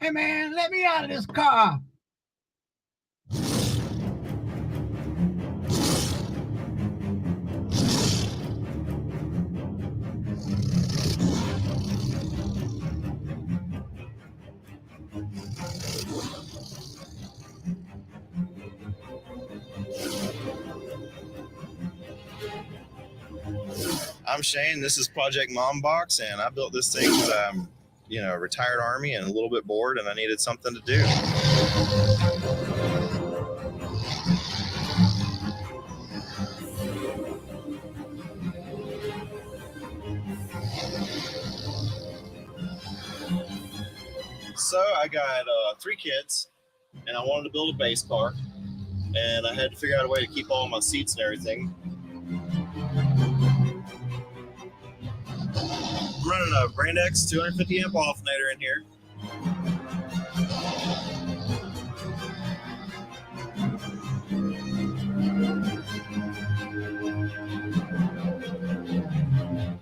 Hey man, let me out of this car. I'm Shane. This is Project Mom Box, and I built this thing because I'm, a retired Army and a little bit bored, and I needed something to do. So I got 3 kids, and I wanted to build a base car, and I had to figure out a way to keep all my seats and everything. Running a Brand X 250 amp alternator in here.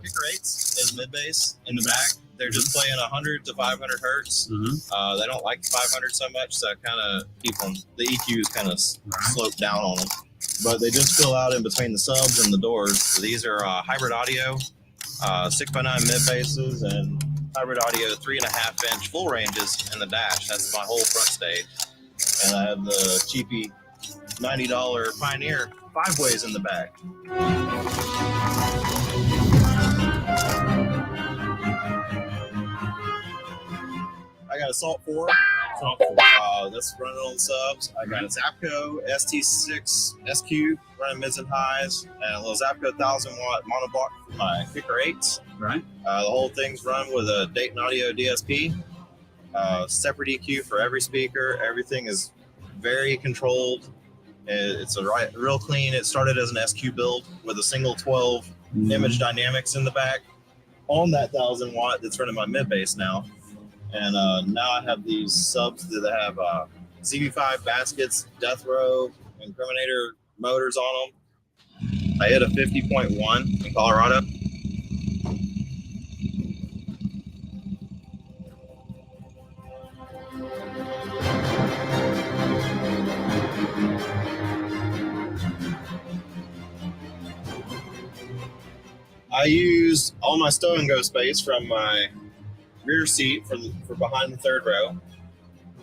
Kicker 8s is mid bass in the back. They're just playing 100 to 500 hertz. Mm-hmm. They don't like the 500 so much, so I kind of keep them. The EQs kind of slope down on them, but they just fill out in between the subs and the doors. So these are hybrid audio, 6x9 mid basses, and hybrid audio 3.5 inch full ranges in the dash. That's my whole front stage, and I have the cheapy $90 Pioneer 5-ways in the back. I got a Salt 4. That's running on subs. I got a Zapco ST6 SQ running mids and highs, and a little Zapco 1000-watt monoblock for my Kicker 8s. Right. The whole thing's run with a Dayton Audio DSP. Separate EQ for every speaker. Everything is very controlled. It's real clean. It started as an SQ build with a single 12 image dynamics in the back on that 1000-watt that's running my mid bass now. And now I have these subs that have ZB5 baskets, Death Row, Incriminator motors on them. I hit a 50.1 in Colorado. I use all my stow and go space from my rear seat for behind the third row.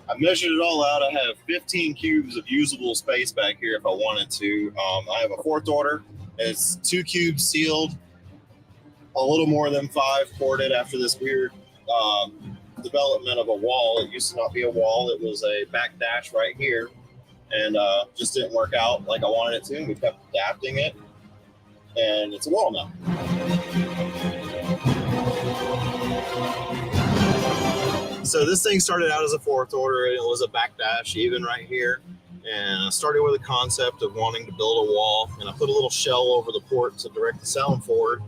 I measured it all out. I have 15 cubes of usable space back here if I wanted to. I have a 4th order. It's 2 cubes sealed, a little more than 5 ported after this weird development of a wall. It used to not be a wall. It was a back dash right here, and just didn't work out like I wanted it to. And we kept adapting it, and it's a wall now. So this thing started out as a 4th order, and it was a back dash even right here. And I started with a concept of wanting to build a wall, and I put a little shell over the port to direct the sound forward.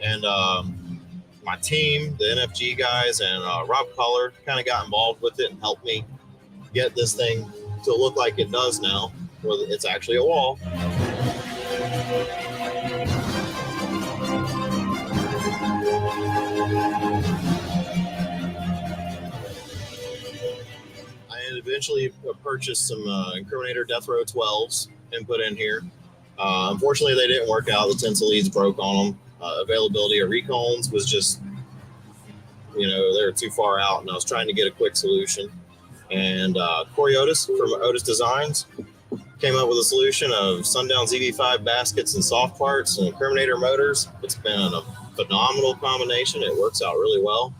And my team, the NFG guys, and Rob Collar kind of got involved with it and helped me get this thing to look like it does now, where it's actually a wall. I eventually purchased some Incriminator Death Row 12s and put in here. Unfortunately, they didn't work out. The tinsel leads broke on them. Availability of recones was just, they were too far out, and I was trying to get a quick solution. And Corey Otis from Otis Designs came up with a solution of Sundown ZV5 baskets and soft parts and Incriminator motors. It's been a phenomenal combination. It works out really well.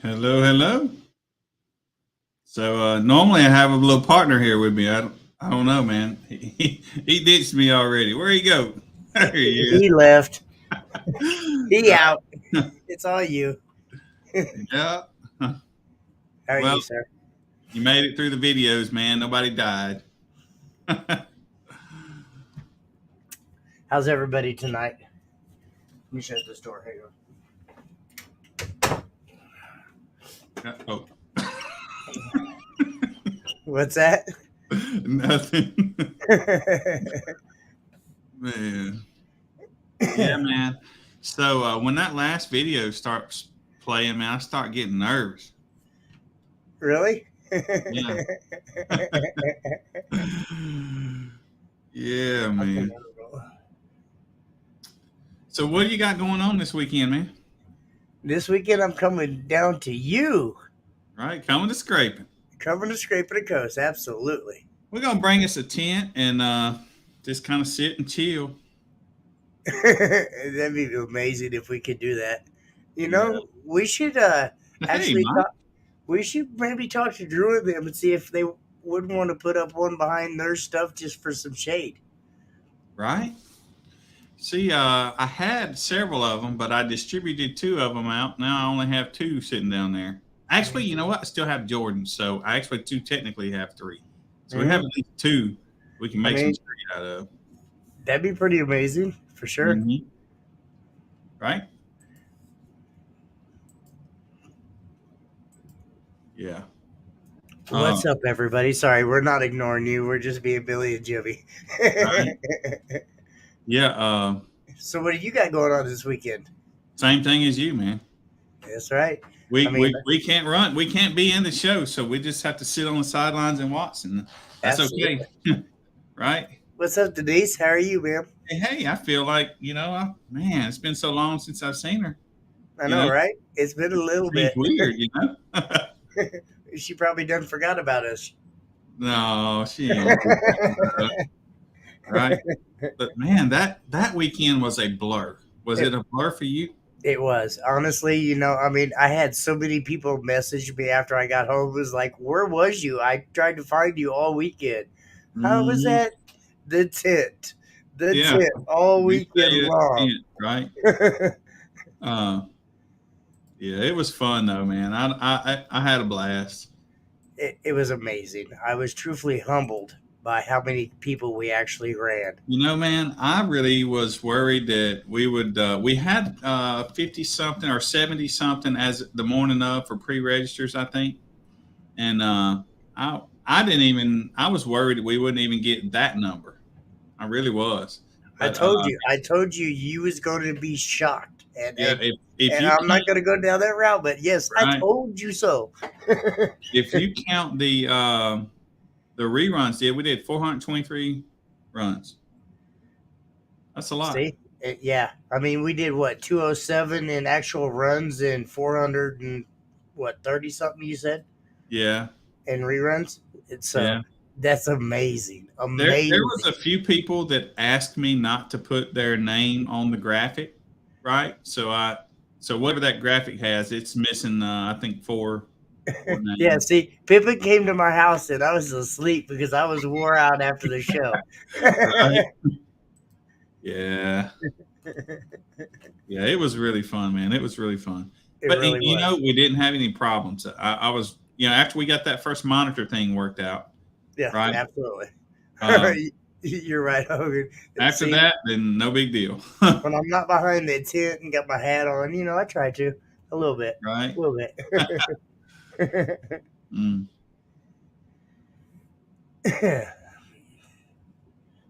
Hello. So normally I have a little partner here with me. I don't know, man. He ditched me already. Where he go? There he is. He left. He out. It's all you. Yeah. How are Well, you, sir? You made it through the videos, man. Nobody died. How's everybody tonight? Let me shut this door. Hang on. Oh. What's that? Nothing. Man. Yeah, man. So when that last video starts playing, man, I start getting nervous. Really? Yeah. Yeah, Fucking man. brutal. So what do you got going on this weekend, man? This weekend I'm coming down to you. Right, coming to scraping. Coming to Scraping the Coast, absolutely. We're gonna bring us a tent and just kind of sit and chill. That'd be amazing if we could do that. You Yeah. know, we should Hey, actually Mike. talk. We should maybe talk to Drew and them and see if they would want to put up one behind their stuff just for some shade. Right? See, I had several of them, but I distributed two of them out. Now I only have two sitting down there. Actually, you know what? I still have Jordans, so I actually do technically have three. So we have Hmm. at least two we can I make some mean, shade out of. that'd be pretty amazing for sure. Hmm. Right? Yeah. What's up, everybody? Sorry, we're not ignoring you. We're just being Billy and Jimmy. Right? Yeah. So, what do you got going on this weekend? Same thing as you, man. That's right. We, I mean, we we can't run. We can't be in the show, so we just have to sit on the sidelines and watch, and that's absolutely. okay, right? What's up, Denise? How are you, ma'am? Hey, I feel like man, it's been so long since I've seen her. I You know, know, right? It's been a it little seems bit. weird. You know, She probably done forgot about us. no, she ain't. Right? But man, that weekend was a blur. Was It, it a blur for you? it was. Honestly, I mean, I had so many people message me after I got home. It was like, where was you? I tried to find you all weekend. How was Mhm. that? The tent. The Yeah, tent all we weekend stayed at the long. tent, right? Uh, yeah, it was fun though, man. I had a blast. It was amazing. I was truthfully humbled by how many people we actually ran. You know, man, I really was worried that we would. We had 50 something or 70 something as the morning of for pre-registers, I think, and I didn't even. I was worried that we wouldn't even get that number. I really was, but I told you you was going to be shocked, and yeah, and if and you I'm count not going to go down that route. But yes, I right, told you so. if you count the reruns, we did 423 runs. That's a lot. See, yeah. I mean, we did what 207 in actual runs and 400 and what 30 something you said Yeah, in reruns. It's yeah. that's amazing, There was a amazing. few people that asked me not to put their name on the graphic, right? So whatever that graphic has, it's missing I think four Yeah, names. see, Pippin came to my house and I was asleep because I was wore out after the show. Right? Yeah. Yeah, it was really fun, man. It was really fun. It But really was. we didn't have any problems. I was, after we got that first monitor thing worked out, Yeah, right? absolutely. Um, You're right, Hogan. After See, that, then no big deal. when I'm not behind the tent and got my hat on, I try to a little bit, Right? a little bit. Mm,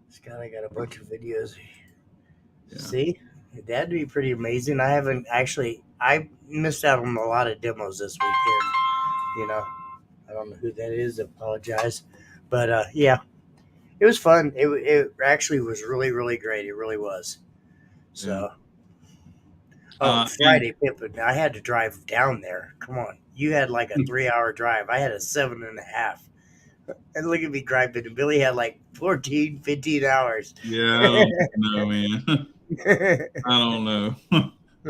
Scott, I got a bunch of videos. yeah. See, that'd be pretty amazing. I haven't actually. I missed out on a lot of demos this weekend. I don't know who that is. Apologize, but yeah, it was fun. It actually was really really great. It really was. Yeah. So, oh, And Friday, Pippin. I had to drive down there. Come on, you had like a 3 hour drive. I had a 7.5. And look at me driving. And Billy had like 14, 15 hours. yeah, I don't know, man. I don't know.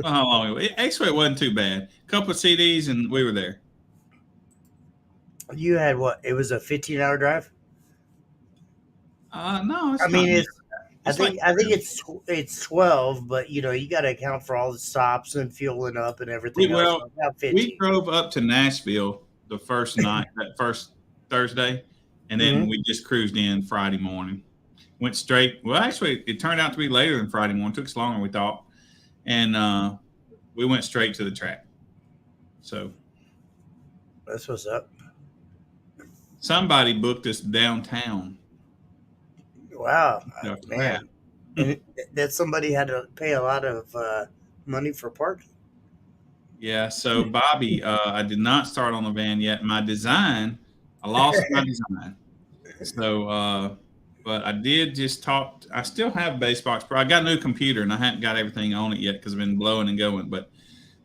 How long? Actually, it wasn't too bad. A couple of CDs, and we were there. You had what? It was a 15-hour drive. No, I it's not. mean, It's like I think 12. it's 12, but you got to account for all the stops and fueling up and everything We else. well, So about we 15. drove up to Nashville the first night, that first Thursday, and then Hmm. we just cruised in Friday morning. Went straight. Well, actually, it turned out to be later than Friday morning. It took us longer than we thought, and we went straight to the track. So That's what's up. somebody booked us downtown. Wow, Oh, crap. man, and that somebody had to pay a lot of money for parking. Yeah, so Bobby, I did not start on the van yet. My design I lost my design. So, but I did just talk. I still have BaseBox Pro. I got a new computer and I haven't got everything on it yet because I've been blowing and going. But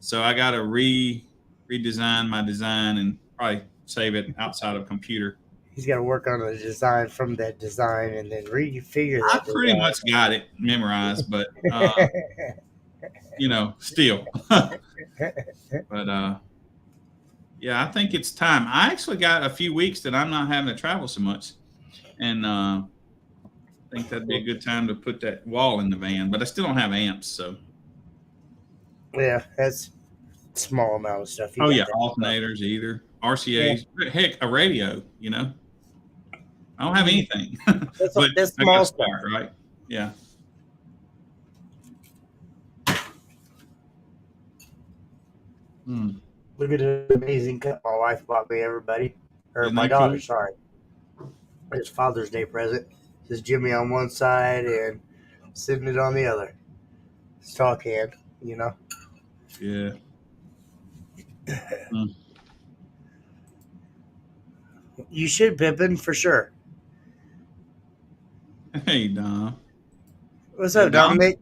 so I got to redesign my design and probably save it outside of computer. He's got to work on the design from that design and then refigure I that pretty much got it memorized, but still. But yeah, I think it's time. I actually got a few weeks that I'm not having to travel so much, and I think that'd be a good time to put that wall in the van. But I still don't have amps, so. Yeah, that's a small amount of stuff. You Oh got yeah, that alternators either, Yeah. RCA's, heck, a radio. I don't have anything, but That's I got small a stuff. start, right? Yeah. Hmm. Look at the amazing cup my wife bought me, everybody. Or Isn't my that daughter, cool? sorry. It's Father's Day present. Says Jimmy on one side and sitting it on the other. It's talk hand, Yeah. Hmm. You should, Pippin, for sure. Hey, Dom. What's Yeah, up, Dom. Dominic?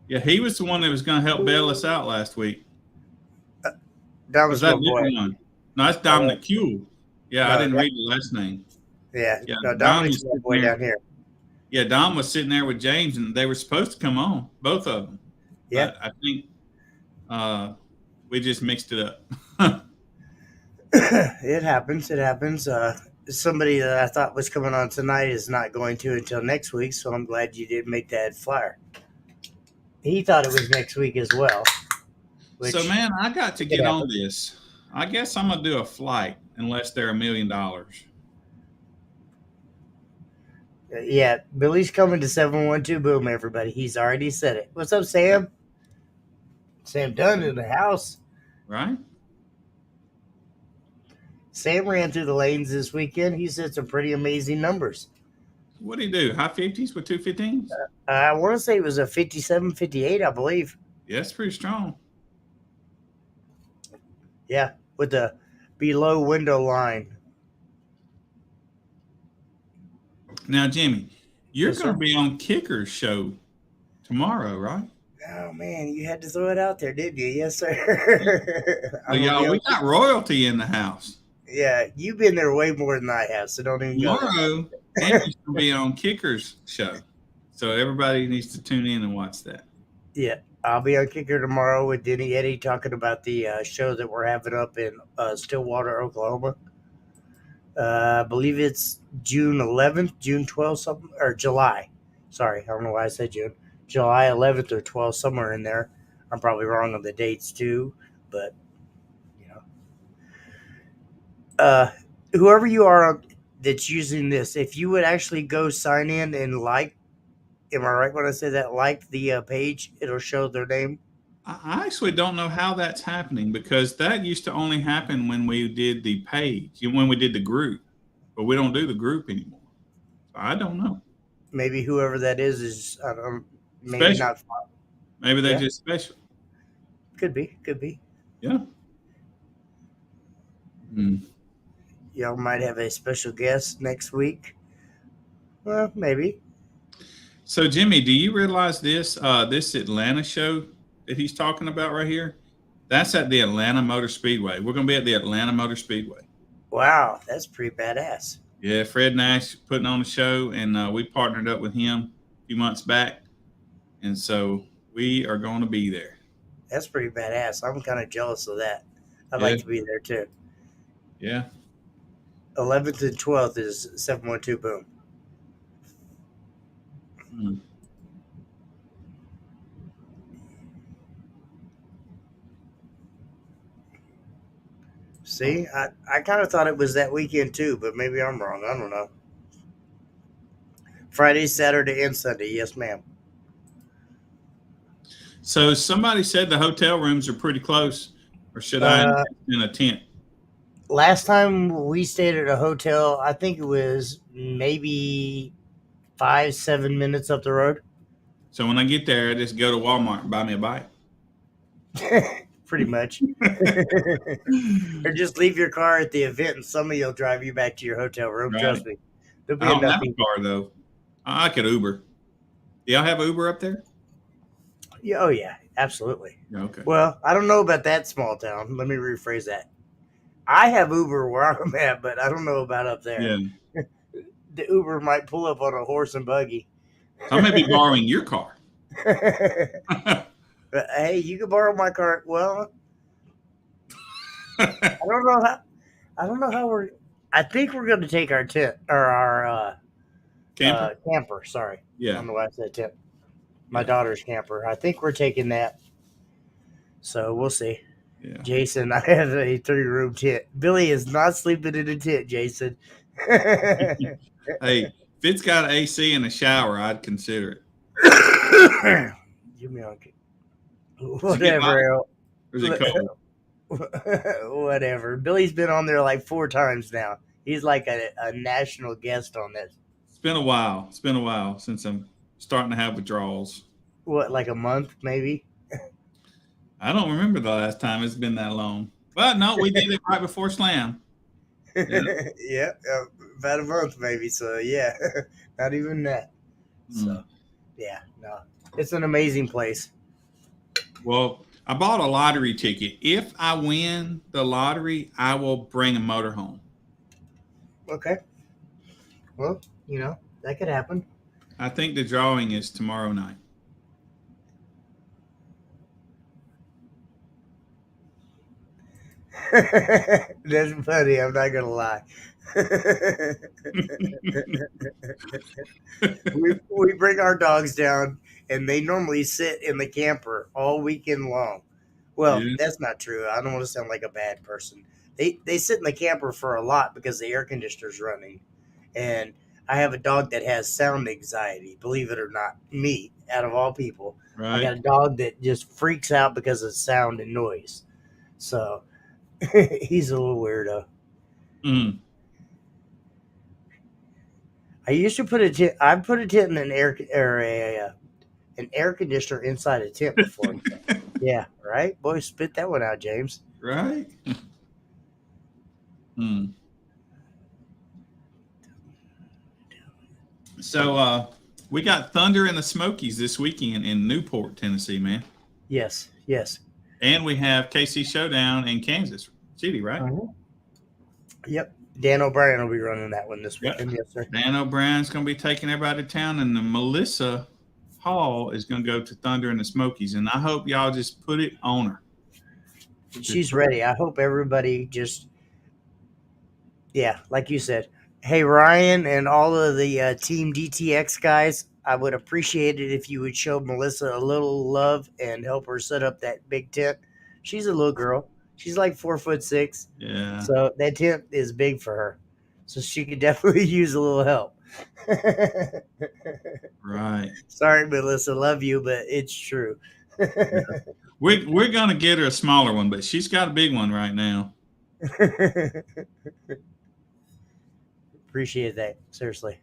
Yeah, he was the one that was going to help bail us out last week. Was Dominic's that my a boy. different one? No, that's Uh, Dominic Q. Yeah, I no, didn't read the last name. yeah, Yeah, no, Dom Dominic's was my sitting boy there. down here. Yeah, Dom was sitting there with James, and they were supposed to come on, both of them. Yeah. But I think we just mixed it up. It happens. It happens. Somebody that I thought was coming on tonight is not going to until next week, so I'm glad you did make that flyer. He thought it was next week as well. So, Which man, I got to it get on happened. this. I guess I'm going to do a flight unless they're $1 million. Yeah, Billy's coming to 712 Boom, everybody. He's already said it. What's up, Sam? Sam Dunn in the house. Right? Sam ran through the lanes this weekend. He said some pretty amazing numbers. What do you do? High 50s with 215s? I want to say it was a 57, 58, I believe. Yeah, it's pretty strong. Yeah, with the below window line. Now, Jimmy, you're Yes, going sir. to be on Kicker's show tomorrow, right? Oh man, you had to throw it out there, didn't you? Yes, sir. Well, I'm gonna be y'all, on. we got royalty in the house. Yeah, you've been there way more than I have, so don't even go Tomorrow, there. Jimmy's going to be on Kicker's show. So everybody needs to tune in and watch that. Yeah, I'll be on Kicker tomorrow with Denny Eddy talking about the show that we're having up in Stillwater, Oklahoma. I believe it's June 11th, June 12th, something, or July. Sorry, I don't know why I said June. July 11th or 12th, somewhere in there. I'm probably wrong on the dates too, but you know, whoever you are that's using this, if you would actually go sign in and am I right when I say that? Like the page, it'll show their name. I actually don't know how that's happening because that used to only happen when we did the page, when we did the group, but we don't do the group anymore. So I don't know. Maybe whoever that is I don't, maybe Special. not. Maybe they're Yeah, just special. could be, could be. Yeah. Hmm. Y'all might have a special guest next week. Well, maybe. So, Jimmy, do you realize this? This Atlanta show that he's talking about right here, that's at the Atlanta Motor Speedway. We're going to be at the Atlanta Motor Speedway. Wow, that's pretty badass. Yeah, Fred Nash putting on the show, and we partnered up with him a few months back, and so we are going to be there. That's pretty badass. I'm kind of jealous of that. I'd Yeah, like to be there too. yeah. 11th and 12th is 712 Boom. Hmm. See, I kind of thought it was that weekend too, but maybe I'm wrong. I don't know. Friday, Saturday, and Sunday. Yes, ma'am. So somebody said the hotel rooms are pretty close, or should I Uh, invest in a tent? Last time we stayed at a hotel, I think it was maybe 5, 7 minutes up the road. So when I get there, I just go to Walmart and buy me a bike. pretty much. Or just leave your car at the event, and somebody will drive you back to your hotel room. Right. Trust me, there'll I be don't enough have a people. car though. I could Uber. Do y'all have Uber up there? Yeah, oh yeah, absolutely. Yeah, okay. Well, I don't know about that small town. Let me rephrase that. I have Uber where I'm at, but I don't know about up there. Yeah. The Uber might pull up on a horse and buggy. So I may be borrowing your car. But, hey, you can borrow my car. Well, I don't know how. I don't know how we're. I think we're going to take our tent or our Camper? camper. Sorry, I Yeah. don't know why I said tent. My Yeah. daughter's camper. I think we're taking that. So we'll see. Yeah. Jason, I have a 3-room tent. Billy is not sleeping in a tent, Jason. Hey, if it's got AC and a shower, I'd consider it. Give me on. Does it get hot Whatever. or is it cold? Whatever. Billy's been on there like 4 times now. He's like a national guest on this. It's been a while. It's been a while since I'm starting to have withdrawals. What, like a month, maybe? I don't remember the last time it's been that long. But no, we did it right before Slam. Yeah. Yeah, about a month, maybe. So, yeah, not even that. So, yeah, no. It's an amazing place. Well, I bought a lottery ticket. If I win the lottery, I will bring a motorhome. Okay. Well, that could happen. I think the drawing is tomorrow night. That's funny. I'm not gonna lie. we bring our dogs down, and they normally sit in the camper all weekend long. Well, Yeah. that's not true. I don't want to sound like a bad person. They sit in the camper for a lot because the air conditioner's running, and I have a dog that has sound anxiety. Believe it or not, me out of all people, I got Right? a dog that just freaks out because of sound and noise. So he's a little weirdo. Mm. I used to put a tent. I put a tent in an an air conditioner inside a tent before. Yeah, right. Boy, spit that one out, James. Right? Mm. So we got Thunder in the Smokies this weekend in Newport, Tennessee, man. Yes, yes. And we have KC Showdown in Kansas City, right? Yep. Dan O'Brien will be running that one this Yep. weekend. Yes, sir. Dan O'Brien's going to be taking everybody to town, and the Melissa Hall is going to go to Thunder in the Smokies. And I hope y'all just put it on her. She's ready. I hope everybody just, yeah, like you said. Hey, Ryan and all of the Team DTX guys, I would appreciate it if you would show Melissa a little love and help her set up that big tent. She's a little girl. She's like 4'6". Yeah. So that tent is big for her. So she could definitely use a little help. Right. Sorry, Melissa. Love you, but it's true. Yeah. We're going to get her a smaller one, but she's got a big one right now. Appreciate that. Seriously.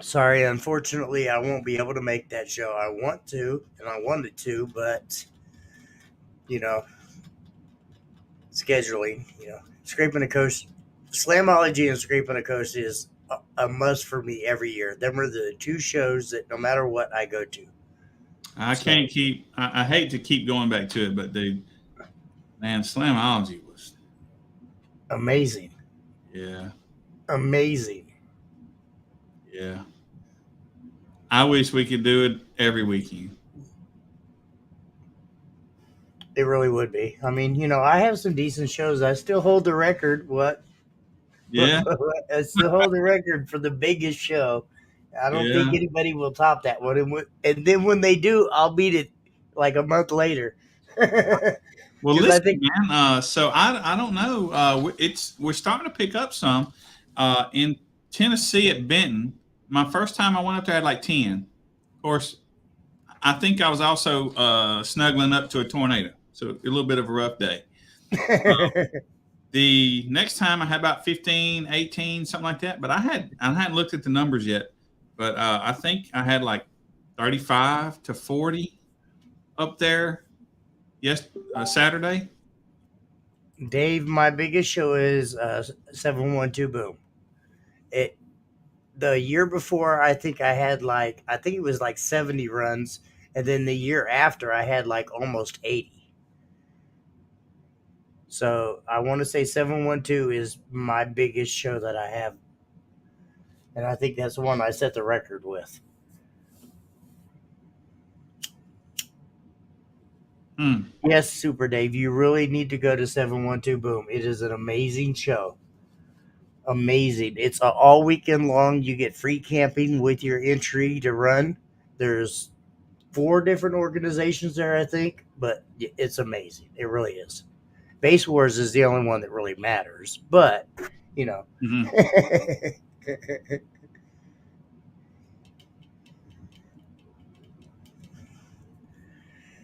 Sorry, unfortunately, I won't be able to make that show. I want to, and I wanted to, but, scheduling, scraping a coast, Slamology and scraping a coast is a must for me every year. Them are the 2 shows that no matter what I go to. I can't keep. I hate to keep going back to it, but man, Slamology was amazing. Yeah. Amazing. Yeah. I wish we could do it every weekend. It really would be. I mean, I have some decent shows. I still hold the record. What? Yeah. I still hold the record for the biggest show. I don't think anybody will top that one. And then when they do, I'll beat it like a month later. Well, listen, man. So I don't know. We're starting to pick up some in Tennessee at Benton. My first time I went up there, I had like 10. Of course, I think I was also snuggling up to a tornado, so a little bit of a rough day. The next time I had about 15, 18, something like that. But I hadn't looked at the numbers yet. But I think I had like 35 to 40 up there? Yes, Saturday. Dave, my biggest show is 712 Boom. It the year before, I think it was like 70 runs, and then the year after I had like almost 80. So I want to say 712 is my biggest show that I have, and I think that's the one I set the record with. Hmm. Yes, Super Dave, you really need to go to 712 Boom. It is an amazing show. Amazing. It's all weekend long. You get free camping with your entry to run. There's four different organizations there, I think, but it's amazing. It really is. Base Wars is the only one that really matters, but you know. Hmm.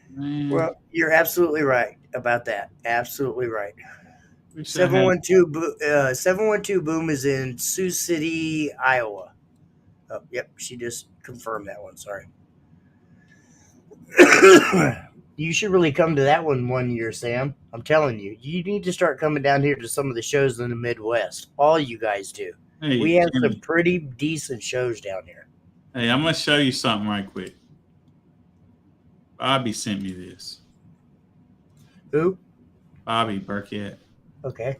Man, Well, you're absolutely right about that. Absolutely right. wish I had. 712 Boom is in Sioux City, Iowa. Oh, yep, she just confirmed that one. Sorry. You should really come to that one year, Sam. I'm telling you, you need to start coming down here to some of the shows in the Midwest. All you guys do. We Hey, have some Jimmy. pretty decent shows down here. Hey, I'm gonna show you something right quick. Bobby sent me this. Who? Bobby Burkett. Okay.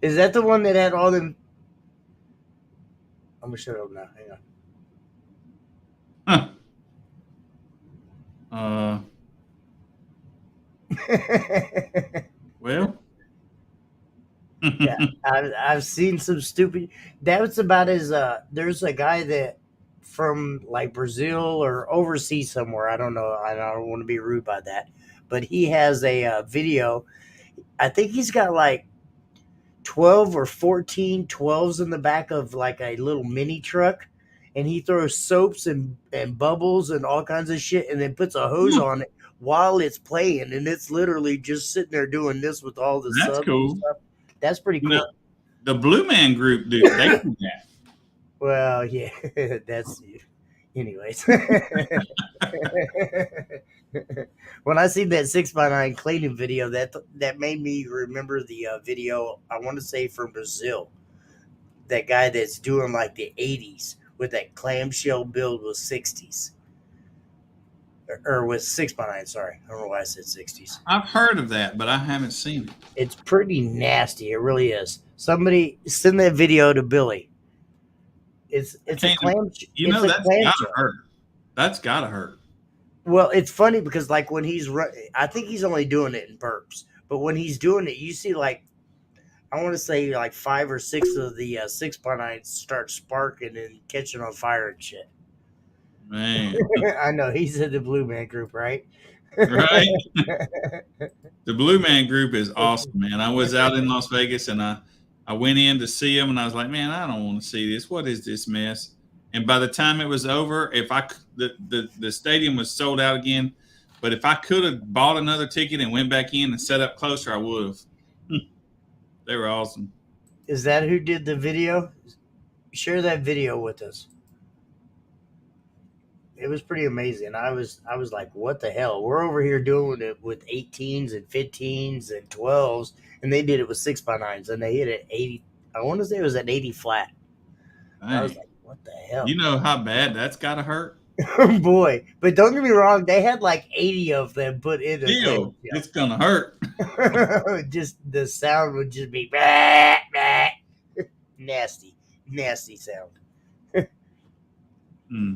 Is that the one that had all them? I'm gonna shut up now. Hang Huh. Uh, on. well. Yeah, I've seen some stupid. That was about as there's a guy that from like Brazil or overseas somewhere. I don't know. I don't want to be rude by that, but he has a video. I think he's got like 12 or 14 12s in the back of like a little mini truck, and he throws soaps and bubbles and all kinds of shit, and then puts a hose on it while it's playing, and it's literally just sitting there doing this with all the That's subs and cool. stuff. That's pretty You know, cool. the Blue Man Group they do that. Well, yeah, that's anyways. When I seen that 6x9 cleaning video, that made me remember the video I want to say from Brazil. That guy that's doing like the 80s with that clamshell build with 60s or with 6x9. Sorry, I don't know why I said 60s. I've heard of that, but I haven't seen it. It's pretty nasty. It really is. Somebody send that video to Billy. I It's a can't. clam. You It's know, a that's gotta clamshell. hurt. That's gotta hurt. Well, it's funny because like when I think he's only doing it in burps. But when he's doing it, you see like I want to say like five or six of the 6x9s start sparking and catching on fire and shit. Man, I know he's in the Blue Man Group, right? right? The Blue Man Group is awesome, man. I was out in Las Vegas and I went in to see them and I was like, man, I don't want to see this. What is this mess? And by the time it was over, if the stadium was sold out again, but if I could have bought another ticket and went back in and set up closer, I would have. They were awesome. Is that who did the video? Share that video with us. It was pretty amazing. I was like, what the hell? We're over here doing it with 18s and 15s and 12s, and they did it with 6x9s, and they hit it 80. I want to say it was at 80 flat. I was Dang. like, what the hell? You know how bad that's got to hurt? Boy, but don't get me wrong, they had like 80 of them put in a Still, clamshell. it's going to hurt. Just the sound would just be bah, bah. Nasty, nasty sound. Hmm.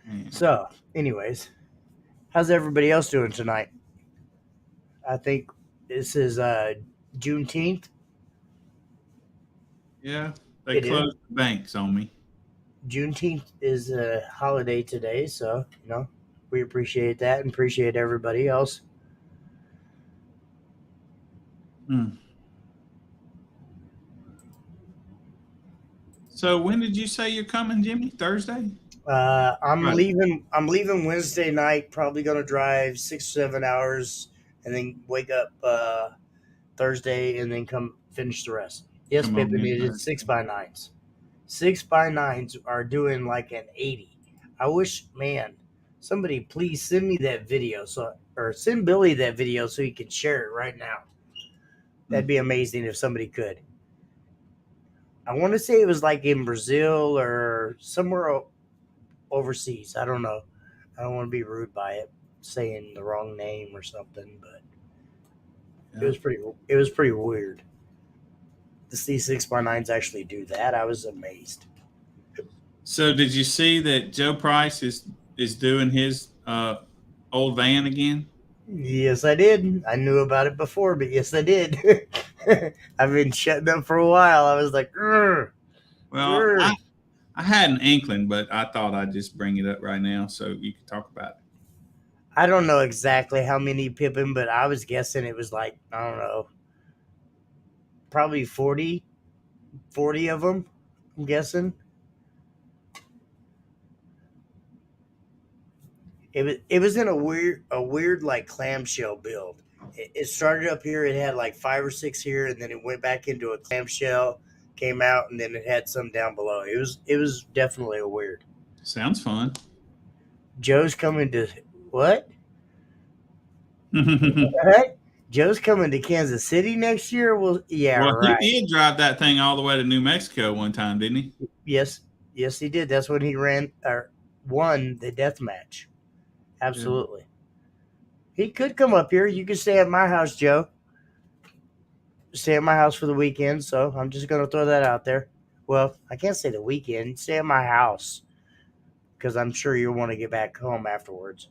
Man. So, anyways, how's everybody else doing tonight? I think this is Juneteenth. Yeah, they It is. closed the banks on me. Juneteenth is a holiday today, so we appreciate that and appreciate everybody else. Hmm. So when did you say you're coming, Jimmy? Thursday? I'm Right. leaving. I'm leaving Wednesday night. Probably gonna drive 6 or 7 hours, and then wake up Thursday, and then come finish the rest. Yes, Come on Pippin, in it is Thursday. 6x9s. 6x9s are doing like an 80. I wish, man, somebody please send me that video or send Billy that video so he can share it right now. That'd be amazing if somebody could. I want to say it was like in Brazil or somewhere overseas. I don't know. I don't want to be rude by it, saying the wrong name or something, but Yeah. it was pretty weird to see 6x9s actually do that. I was amazed. So did you see that Joe Price is doing his old van again? Yes, I did. I knew about it before, but yes, I did. I've been shutting up for a while. I was like, "Grr, Well, grr." I had an inkling, but I thought I'd just bring it up right now so you could talk about it. I don't know exactly how many Pippin, but I was guessing it was like, I don't know, probably 40 of them. I'm guessing. It was in a weird like clamshell build. It started up here. It had like 5 or 6 here, and then it went back into a clamshell, came out, and then it had some down below. It was definitely a weird. Sounds fun. Joe's coming to what? Well, What? Joe's coming to Kansas City next year. Well, yeah, he right. did drive that thing all the way to New Mexico one time, didn't he? Yes, yes, he did. That's when he ran or won the death match. Yeah. Absolutely. He could come up here. You could stay at my house, Joe. Stay at my house for the weekend. So I'm just going to throw that out there. Well, I can't say the weekend. Stay at my house because I'm sure you'll want to get back home afterwards.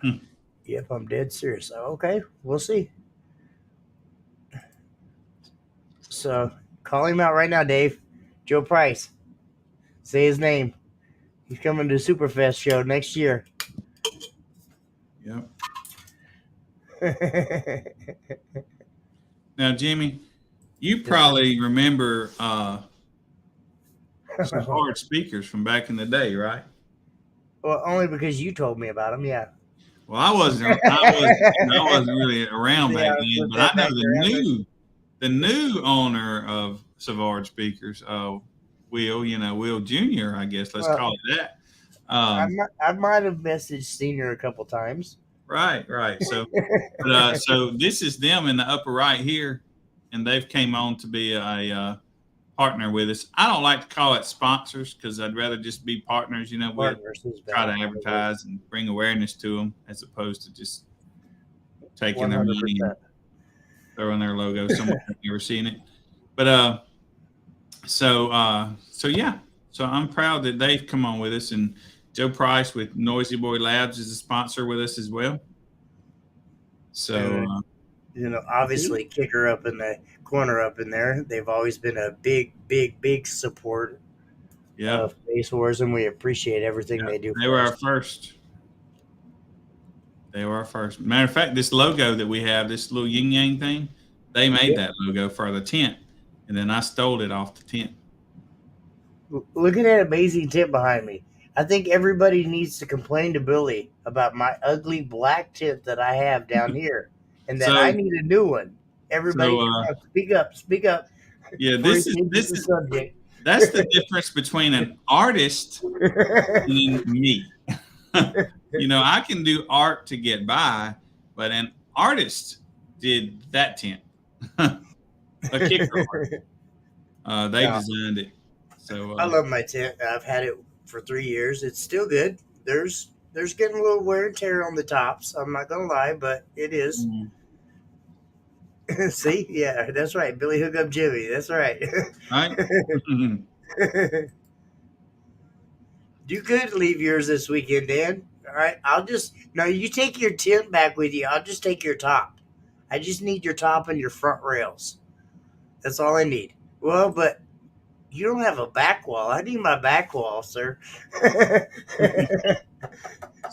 Hmm. Yep, I'm dead serious. Okay, we'll see. So call him out right now, Dave. Joe Price. Say his name. He's coming to Superfest show next year. Yep. Now, Jimmy, you probably remember some hard speakers from back in the day, right? Well, only because you told me about him. Yeah. Well, I wasn't really around See, back I then, put but I that know back there. the new owner of Savard Speakers, Will Jr., I guess let's Well, call it that. I might have messaged Senior a couple times. Right. So this is them in the upper right here, and they've came on to be a partner with us. I don't like to call it sponsors because I'd rather just be partners. We Partners is try to better. advertise and bring awareness to them as opposed to just taking One their hundred money and percent. throwing their logo somewhere I've never seen it. But so yeah. So I'm proud that they've come on with us, and Joe Price with Noisy Boy Labs is a sponsor with us as well. So Obviously, Kicker up in the corner up in there. They've always been a big, big, big support yeah, of Space Wars, and we appreciate everything they do they for were us. our first. They were our first. Matter of fact, this logo that we have, this little yin yang thing, they made that logo for the tent, and then I stole it off the tent. Look at that amazing tent behind me. I think everybody needs to complain to Billy about my ugly black tent that I have down here, and that I So need a new one. Everybody, so come on, speak up yeah, before he changes the subject. that's the difference between an artist and me. I can do art to get by, but an artist did that tent. A kicker art. They Yeah. designed it. So I love my tent. I've had it for 3 years. It's still good. There's getting a little wear and tear on the tops. I'm not gonna lie, but it is. See, yeah, that's right. Billy Hook Up Jimmy. That's right. right. You could leave yours this weekend, Dan. All right, no. You take your tent back with you. I'll just take your top. I just need your top and your front rails. That's all I need. Well, but you don't have a back wall. I need my back wall, sir. So the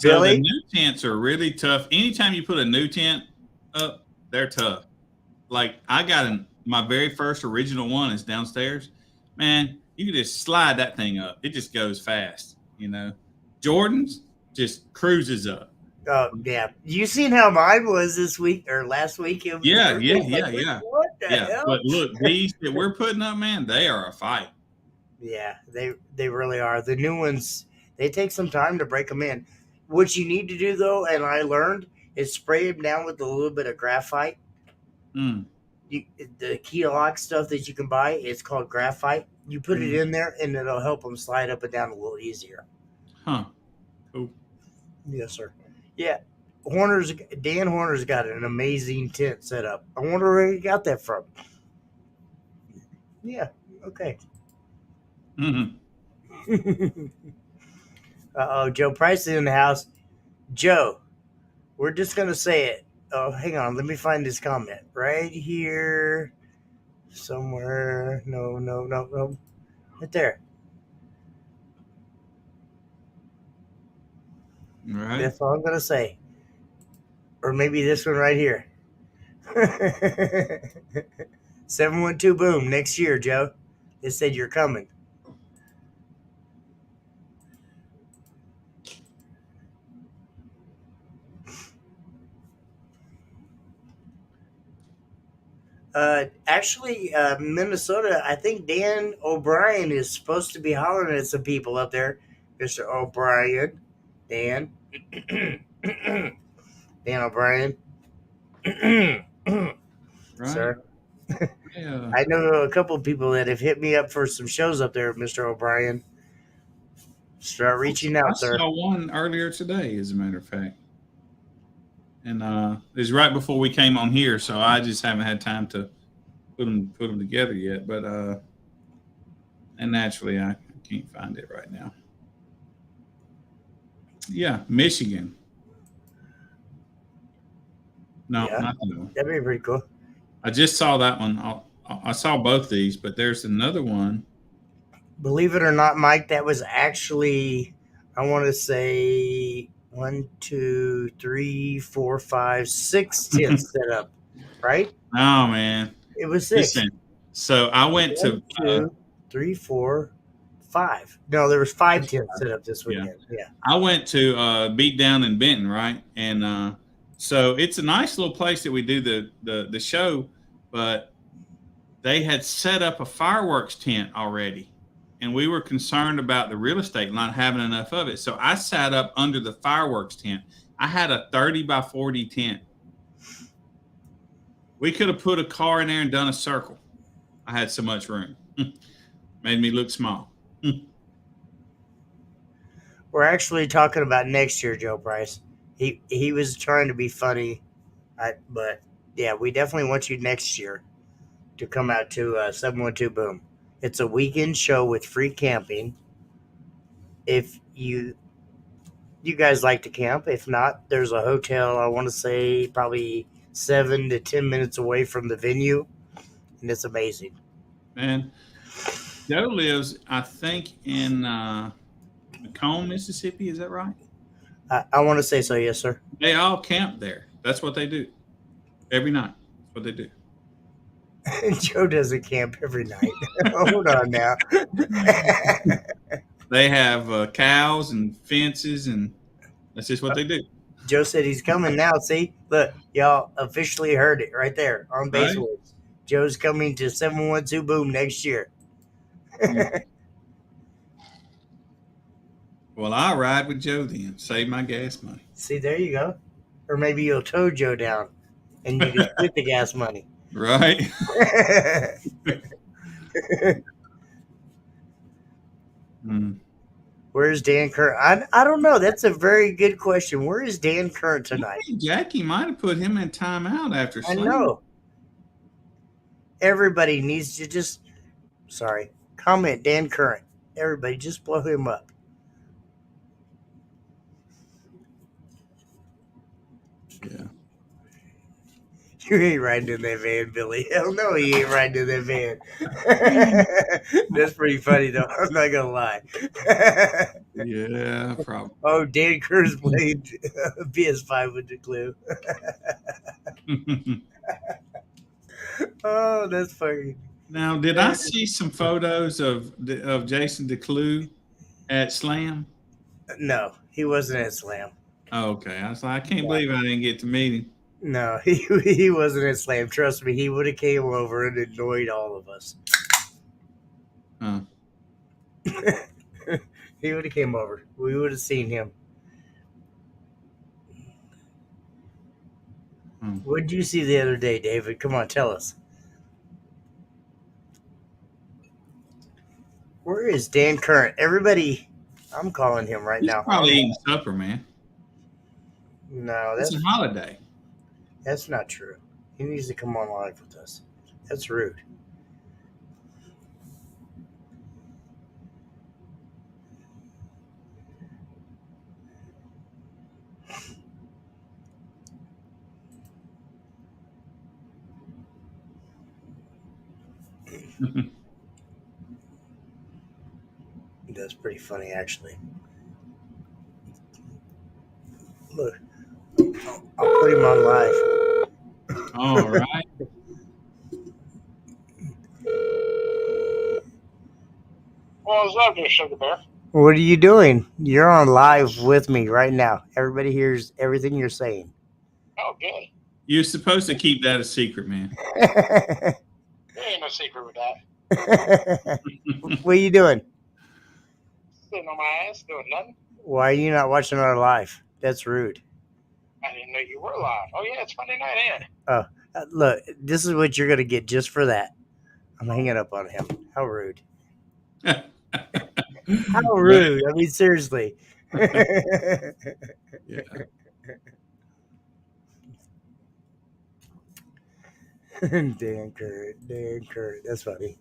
Billy? new tents are really tough. Anytime you put a new tent up, they're tough. Like I got my very first original one is downstairs. Man, you can just slide that thing up. It just goes fast. Jordan's just cruises up. Oh yeah, you seen how mine was this week or last week? Yeah. What? The Yeah, hell? but look, these that we're putting up, man, they are a fight. Yeah, they really are. The new ones, they take some time to break them in. What you need to do though, and I learned, is spray them down with a little bit of graphite. Mm, You, the key lock stuff that you can buy, it's called graphite. You put it mm, in there, and it'll help them slide up and down a little easier. huh. Cool. Yes, sir. Yeah, Horner's Dan Horner's got an amazing tent set up. I wonder where he got that from. Yeah. Okay. Hmm. Oh, Joe Price is in the house. Joe, we're just gonna say it. Oh, hang on. Let me find this comment right here somewhere. No, no, no, no. Right there. All right. That's all I'm gonna say. Or maybe this one right here. 712 boom next year, Joe. They said you're coming. Actually, Minnesota, I think Dan O'Brien is supposed to be hollering at some people up there. Mr. O'Brien. Dan. Dan O'Brien. Right. Sir. Yeah. I know a couple of people that have hit me up for some shows up there, Mr. O'Brien. Start reaching I out, sir. saw one earlier today, as a matter of fact, and it was right before we came on here, so I just haven't had time to put them together yet. But and naturally, I can't find it right now. Yeah, Michigan. No, Yeah, not that one. that'd be pretty cool. I just saw that one. I saw both these, but there's another one. Believe it or not, Mike, that was actually, I want to say, one, two, three, four, five, six tents set up, right? Oh man, It was six. listen. So I went One, to two, three, four, five. No, there was five just tents set up this yeah, weekend. Yeah. I went to Beat Down in Benton, right? And so it's a nice little place that we do the show, but they had set up a fireworks tent already, and we were concerned about the real estate not having enough of it. So I sat up under the fireworks tent. I had a 30 by 40 tent. We could have put a car in there and done a circle. I had so much room. Made me look small. We're actually talking about next year, Joe Price. He was trying to be funny, but yeah, we definitely want you next year to come out to 712 Boom. It's a weekend show with free camping. If you guys like to camp, if not, there's a hotel. I want to say probably 7 to 10 minutes away from the venue, and it's amazing. Man, Joe lives, I think, in Macomb, Mississippi. Is that right? I want to say so, yes, sir. They all camp there. That's what they do every night. That's what they do. Joe doesn't camp every night. Hold on now. They have cows and fences, and that's just what they do. Joe said he's coming now. See, look, y'all officially heard it right there on Base Right? Words. Joe's coming to 712 Boom next year. Well, I'll ride with Joe then. Save my gas money. See, there you go. Or maybe you'll tow Joe down and you can split the gas money. Right? Mm. Where's Dan Current? I don't know. That's a very good question. Where is Dan Current I tonight? think Jackie might have put him in timeout after I Slam. know. Everybody needs to just, sorry, comment Dan Current. Everybody just blow him up. Yeah. You ain't riding in that van, Billy. Hell no, he ain't riding in that van. That's pretty funny, though. I'm not gonna lie. Yeah, probably. Oh, Dan Kerr's played PS5 with the clue. Oh, that's funny. Now, did I see some photos of Jason DeClue at Slam? No, he wasn't at Slam. Oh, okay. I was like, I can't believe I didn't get to meet him. No, he wasn't in slam. Trust me, he would have came over and annoyed all of us. Huh. He would have came over. We would have seen him. Hmm. What did you see the other day, David? Come on, tell us. Where is Dan Current? Everybody, I'm calling him right He's now. probably eating supper, man. No, It's a holiday. that's not true. He needs to come on live with us. That's rude. That's pretty funny, actually. Look, I'll put him on live. All right. What's up there, Sugar Bear? What are you doing? You're on live with me right now. Everybody hears everything you're saying. Oh, good. You're supposed to keep that a secret, man. There ain't no secret with that. What are you doing? Sitting on my ass doing nothing. Why are you not watching our live? That's rude. I didn't know you were live. Oh, yeah, it's Monday night, ain't it? Look, this is what you're going to get just for that. I'm hanging up on him. How rude. How rude. I mean, seriously. Yeah. Dan Kurt. That's funny.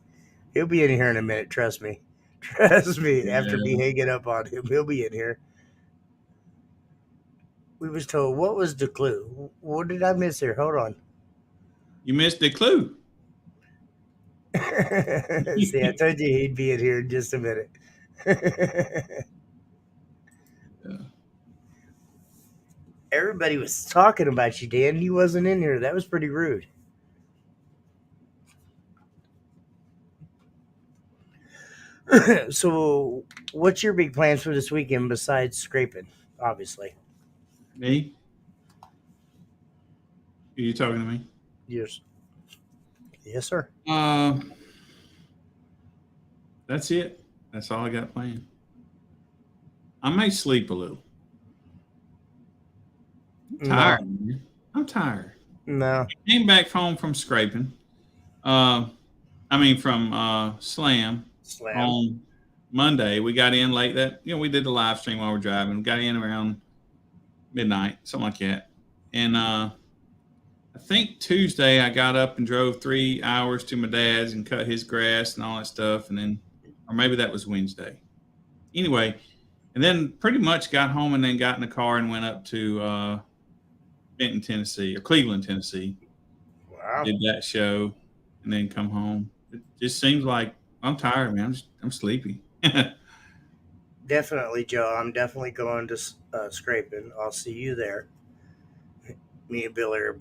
He'll be in here in a minute. Trust me. Trust me. After me hanging up on him, he'll be in here. We was told, what was the clue? What did I miss here? Hold on. You missed the clue. See, I told you he'd be in here in just a minute. Everybody was talking about you, Dan. He wasn't in here. That was pretty rude. So, what's your big plans for this weekend besides scraping? Obviously, Me? Are you talking to me? yes, sir. That's it. That's all I got planned. I may sleep a little. I'm tired, man. I'm tired. No. Came back home from scraping. From Slam on Monday. We got in late we did the live stream while we're driving. Got in around midnight, something like that. And I think Tuesday I got up and drove 3 hours to my dad's and cut his grass and all that stuff. And then, or maybe that was Wednesday. Anyway, and then pretty much got home and then got in the car and went up to Benton, Tennessee, or Cleveland, Tennessee. Wow. Did that show and then come home. It just seems like I'm tired, man. I'm sleepy. Definitely, Joe. I'm definitely going to scraping. I'll see you there. Me and Billy are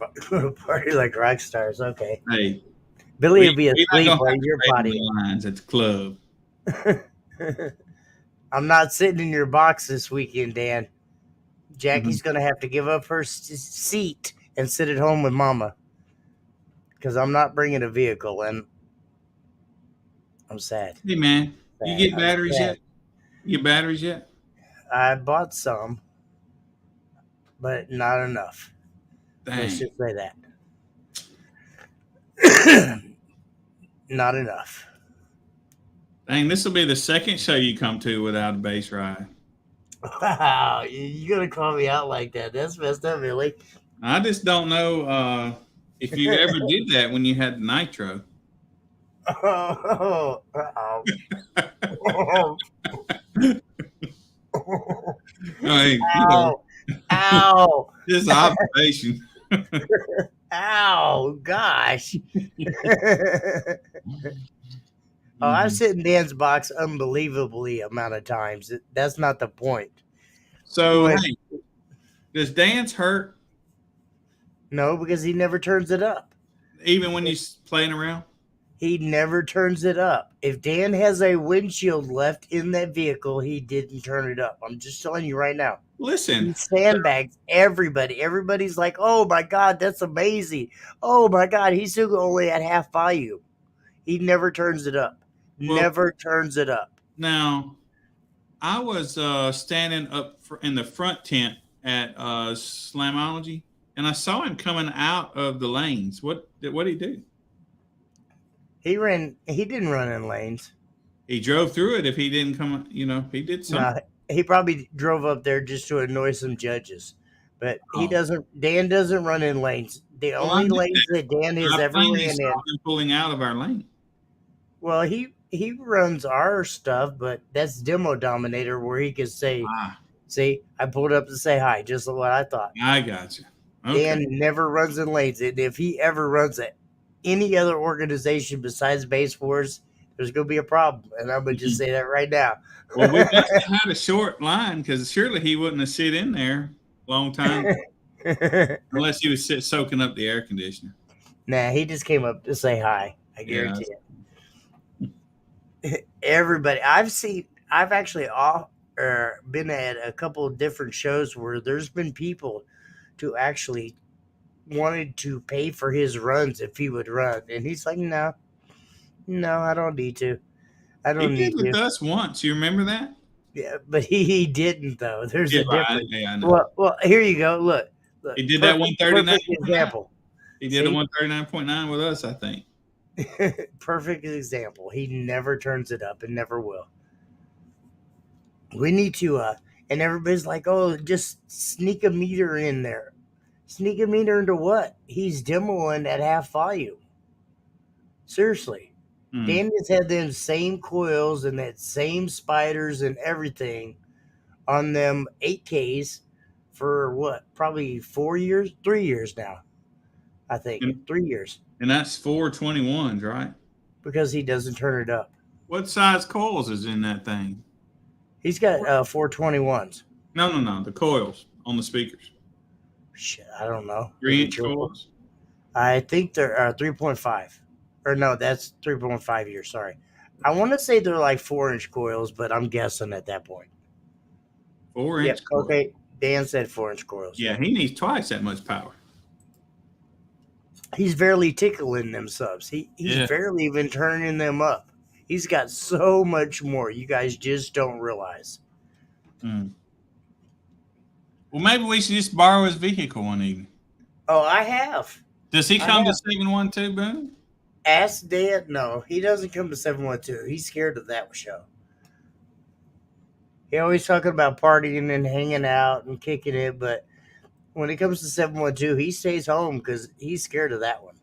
party like rock stars. Okay. Hey, Billy will be asleep while while you're partying lines at the club. I'm not sitting in your box this weekend, Dan. Jackie's going to have to give up her seat and sit at home with Mama because I'm not bringing a vehicle, and I'm sad. Hey, man, Sad. you get batteries yet? You get batteries yet? I bought some, but not enough. Dang. Let's just say that. Not enough. Dang, this will be the second show you come to without a base ride. Wow, you're going to call me out like that. That's messed up, Billy. I just don't know if you ever did that when you had the nitro. Oh. Hey, Ow. Just observation. Ow, gosh. I've sit in Dan's box unbelievably amount of times. That's not the point. So, hey, does Dan's hurt? No, because he never turns it up. Even when he's playing around? He never turns it up. If Dan has a windshield left in that vehicle, he didn't turn it up. I'm just telling you right now. Listen, He sandbags everybody. Everybody's like, "Oh my God, that's amazing! Oh my God, he's still only at half volume." He never turns it up. well, Never turns it up. now I was standing up in the front tent at Slamology, and I saw him coming out of the lanes. What did he do? He ran. He didn't run in lanes. He drove through it. If he didn't come, he did something. No, he probably drove up there just to annoy some judges. But he Oh, doesn't. Dan doesn't run in lanes. The well, I only knew lanes that. that Dan has I ever plainly ran saw in. him pulling out of our lane. Well, he runs our stuff, but that's Demo Dominator, where he could say, Ah, "See, I pulled up to say hi," just like what I thought. I got you. Okay. Dan never runs in lanes, and if he ever runs at any other organization besides Base Wars, there's going to be a problem, and I'm going to just say that right now. Well, we must have had a short line because surely he wouldn't have sit in there a long time unless he was soaking up the air conditioner. Nah, he just came up to say hi. I Yeah. guarantee it. Everybody, I've actually been at a couple of different shows where there's been people to actually wanted to pay for his runs if he would run, and he's like, no, I don't need to. I He don't did need with to. us once. You remember that? Yeah, but he didn't though. There's Yeah, a difference. I know. Well, here you go. Look, He did that 139. perfect example. He did a See, 139.9 with us, I think. perfect example. He never turns it up and never will. We need to, and everybody's like, oh, just sneak a meter in there. Sneak a meter into what? He's demoing at half volume. Seriously. Hmm. Dan has had them same coils and that same spiders and everything on them 8Ks for what? Probably 4 years? 3 years now, I think. And, 3 years. and that's 421s, right? Because he doesn't turn it up. What size coils is in that thing? He's got 421s. No. The coils on the speakers. Shit, I don't know. 3-inch coils? I think they're 3.5. Or no, that's 3.5 years. Sorry. I want to say they're like 4-inch coils, but I'm guessing at that point. 4-inch Yep. coils. Okay. Dan said 4-inch coils. Yeah, he needs twice that much power. He's barely tickling them subs. He's barely even turning them up. He's got so much more. You guys just don't realize. Hmm. Well, maybe we should just borrow his vehicle one evening. Oh, I have. Does he come to 712, Boone? Ask Dan. No, he doesn't come to 712. He's scared of that show. He always talking about partying and hanging out and kicking it, but when it comes to 712, he stays home because he's scared of that one.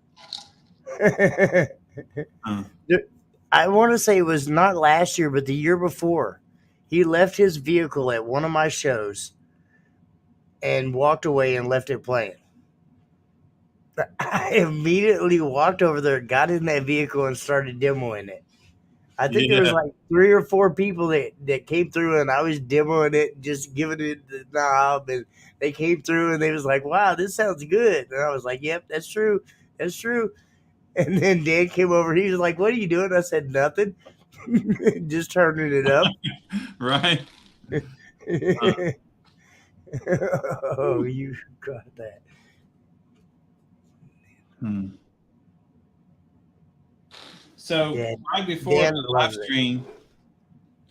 I want to say it was not last year, but the year before. He left his vehicle at one of my shows and walked away and left it playing. I immediately walked over there, got in that vehicle, and started demoing it. I think there was like 3 or 4 people that came through, and I was demoing it, just giving it the knob, and they came through, and they was like, wow, this sounds good. And I was like, yep, that's true. That's true. And then Dan came over. He was like, what are you doing? I said, nothing. Just turning it up. Right. Oh, you got that. So right before Dan the live stream,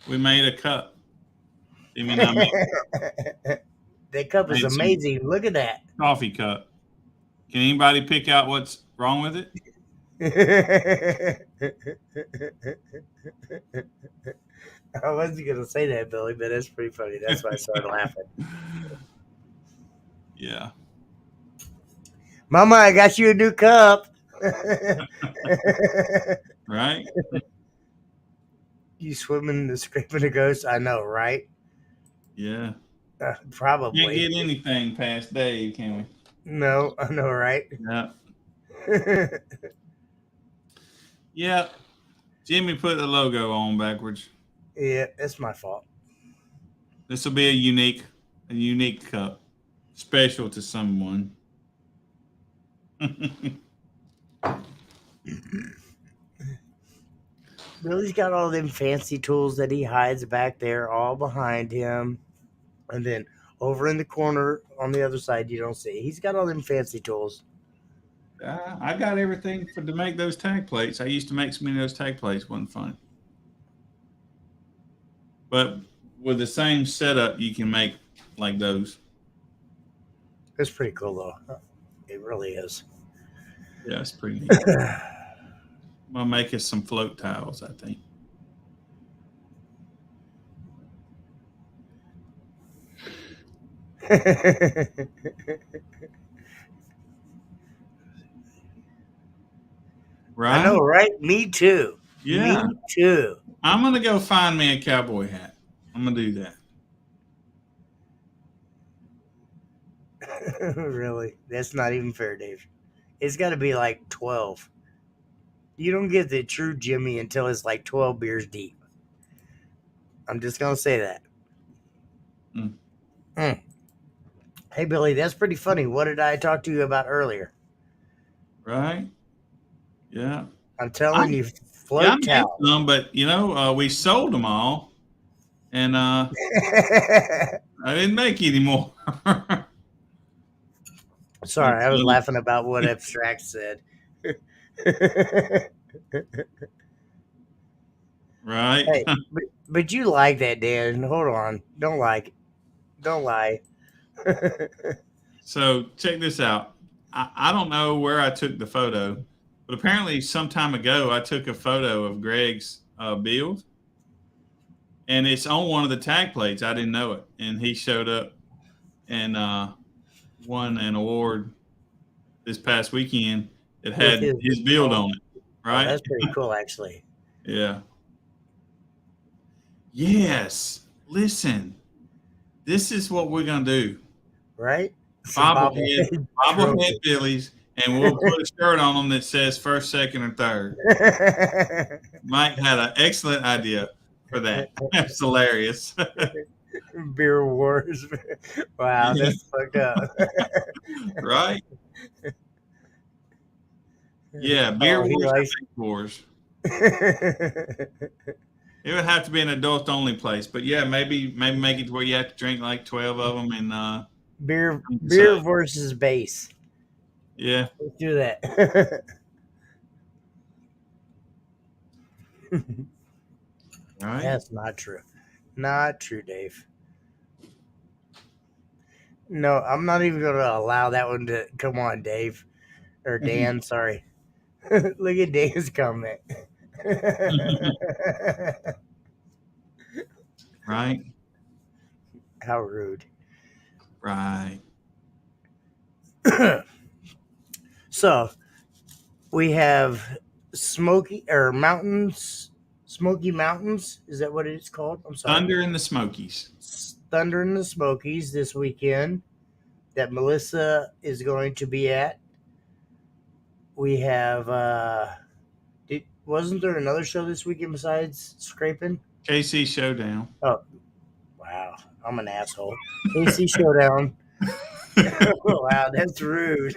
we made a cup. I mean, that cup is amazing. Look at that coffee cup. Can anybody pick out what's wrong with it? I wasn't gonna say that, Billy, but that's pretty funny. That's why I started laughing. Yeah. Mama, I got you a new cup. Right? You swimming in scraping a ghost? I know, right? Yeah. Probably. Can't get anything past Dave, can we? No, I know, right? Yeah. Yeah. Jimmy put the logo on backwards. Yeah, that's my fault. This will be a unique cup, special to someone. Billy's got all them fancy tools that he hides back there, all behind him, and then over in the corner on the other side, you don't see. He's got all them fancy tools. I got everything to make those tag plates. I used to make so many of those tag plates. Wasn't fun. But with the same setup, you can make like those. It's pretty cool, though. It really is. Yeah, it's pretty neat. I'm gonna make us some float tiles, I think. I know, Right? right? Me too. Me Yeah. too. I'm gonna go find me a cowboy hat. I'm gonna do that. Really? That's not even fair, Dave. It's got to be like 12. You don't get the true Jimmy until it's like 12 beers deep. I'm just going to say that. Mm. Mm. Hey, Billy, that's pretty funny. What did I talk to you about earlier? Right? Yeah. I'm I, telling you, yeah, I float made towel. some, but we sold them all, and I didn't make any more. Sorry, That's I was funny. laughing about what Abstract said. Hey, Right? but you like that, Dan. Hold on. Don't like. Don't lie. So check this out. I don't know where I took the photo, but apparently some time ago I took a photo of Greg's build, and it's on one of the tag plates. I didn't know it, and he showed up and won an award this past weekend that With had his. his build Oh, on it. oh, Right? that's pretty cool, actually. Yeah. Yes. Listen, this is what we're gonna do. Right? Some Bobblehead, bobblehead bobblehead trophy. Billies, and we'll put a shirt on them that says first, second, or third. Mike had an excellent idea for that. That's hilarious. Beer wars. Wow, Yeah, that's fucked up. right? Yeah, beer Oh, he wars likes. or big wars. It would have to be an adult only place, but yeah, maybe make it to where you have to drink like 12 of them and beer decide. versus bass. Yeah, Let's do that. right. That's not true. Not true, Dave. No, I'm not even going to allow that one to come on, Dave or Dan. Sorry. Look at Dave's comment. Right, How rude. right. So we have Smoky Mountains. Is that what it's called? I'm sorry. Thunder in the Smokies. Thunder in the Smokies this weekend that Melissa is going to be at. We have wasn't there another show this weekend besides Scraping? KC Showdown. Oh, wow. I'm an asshole. KC Showdown. Wow, that's rude.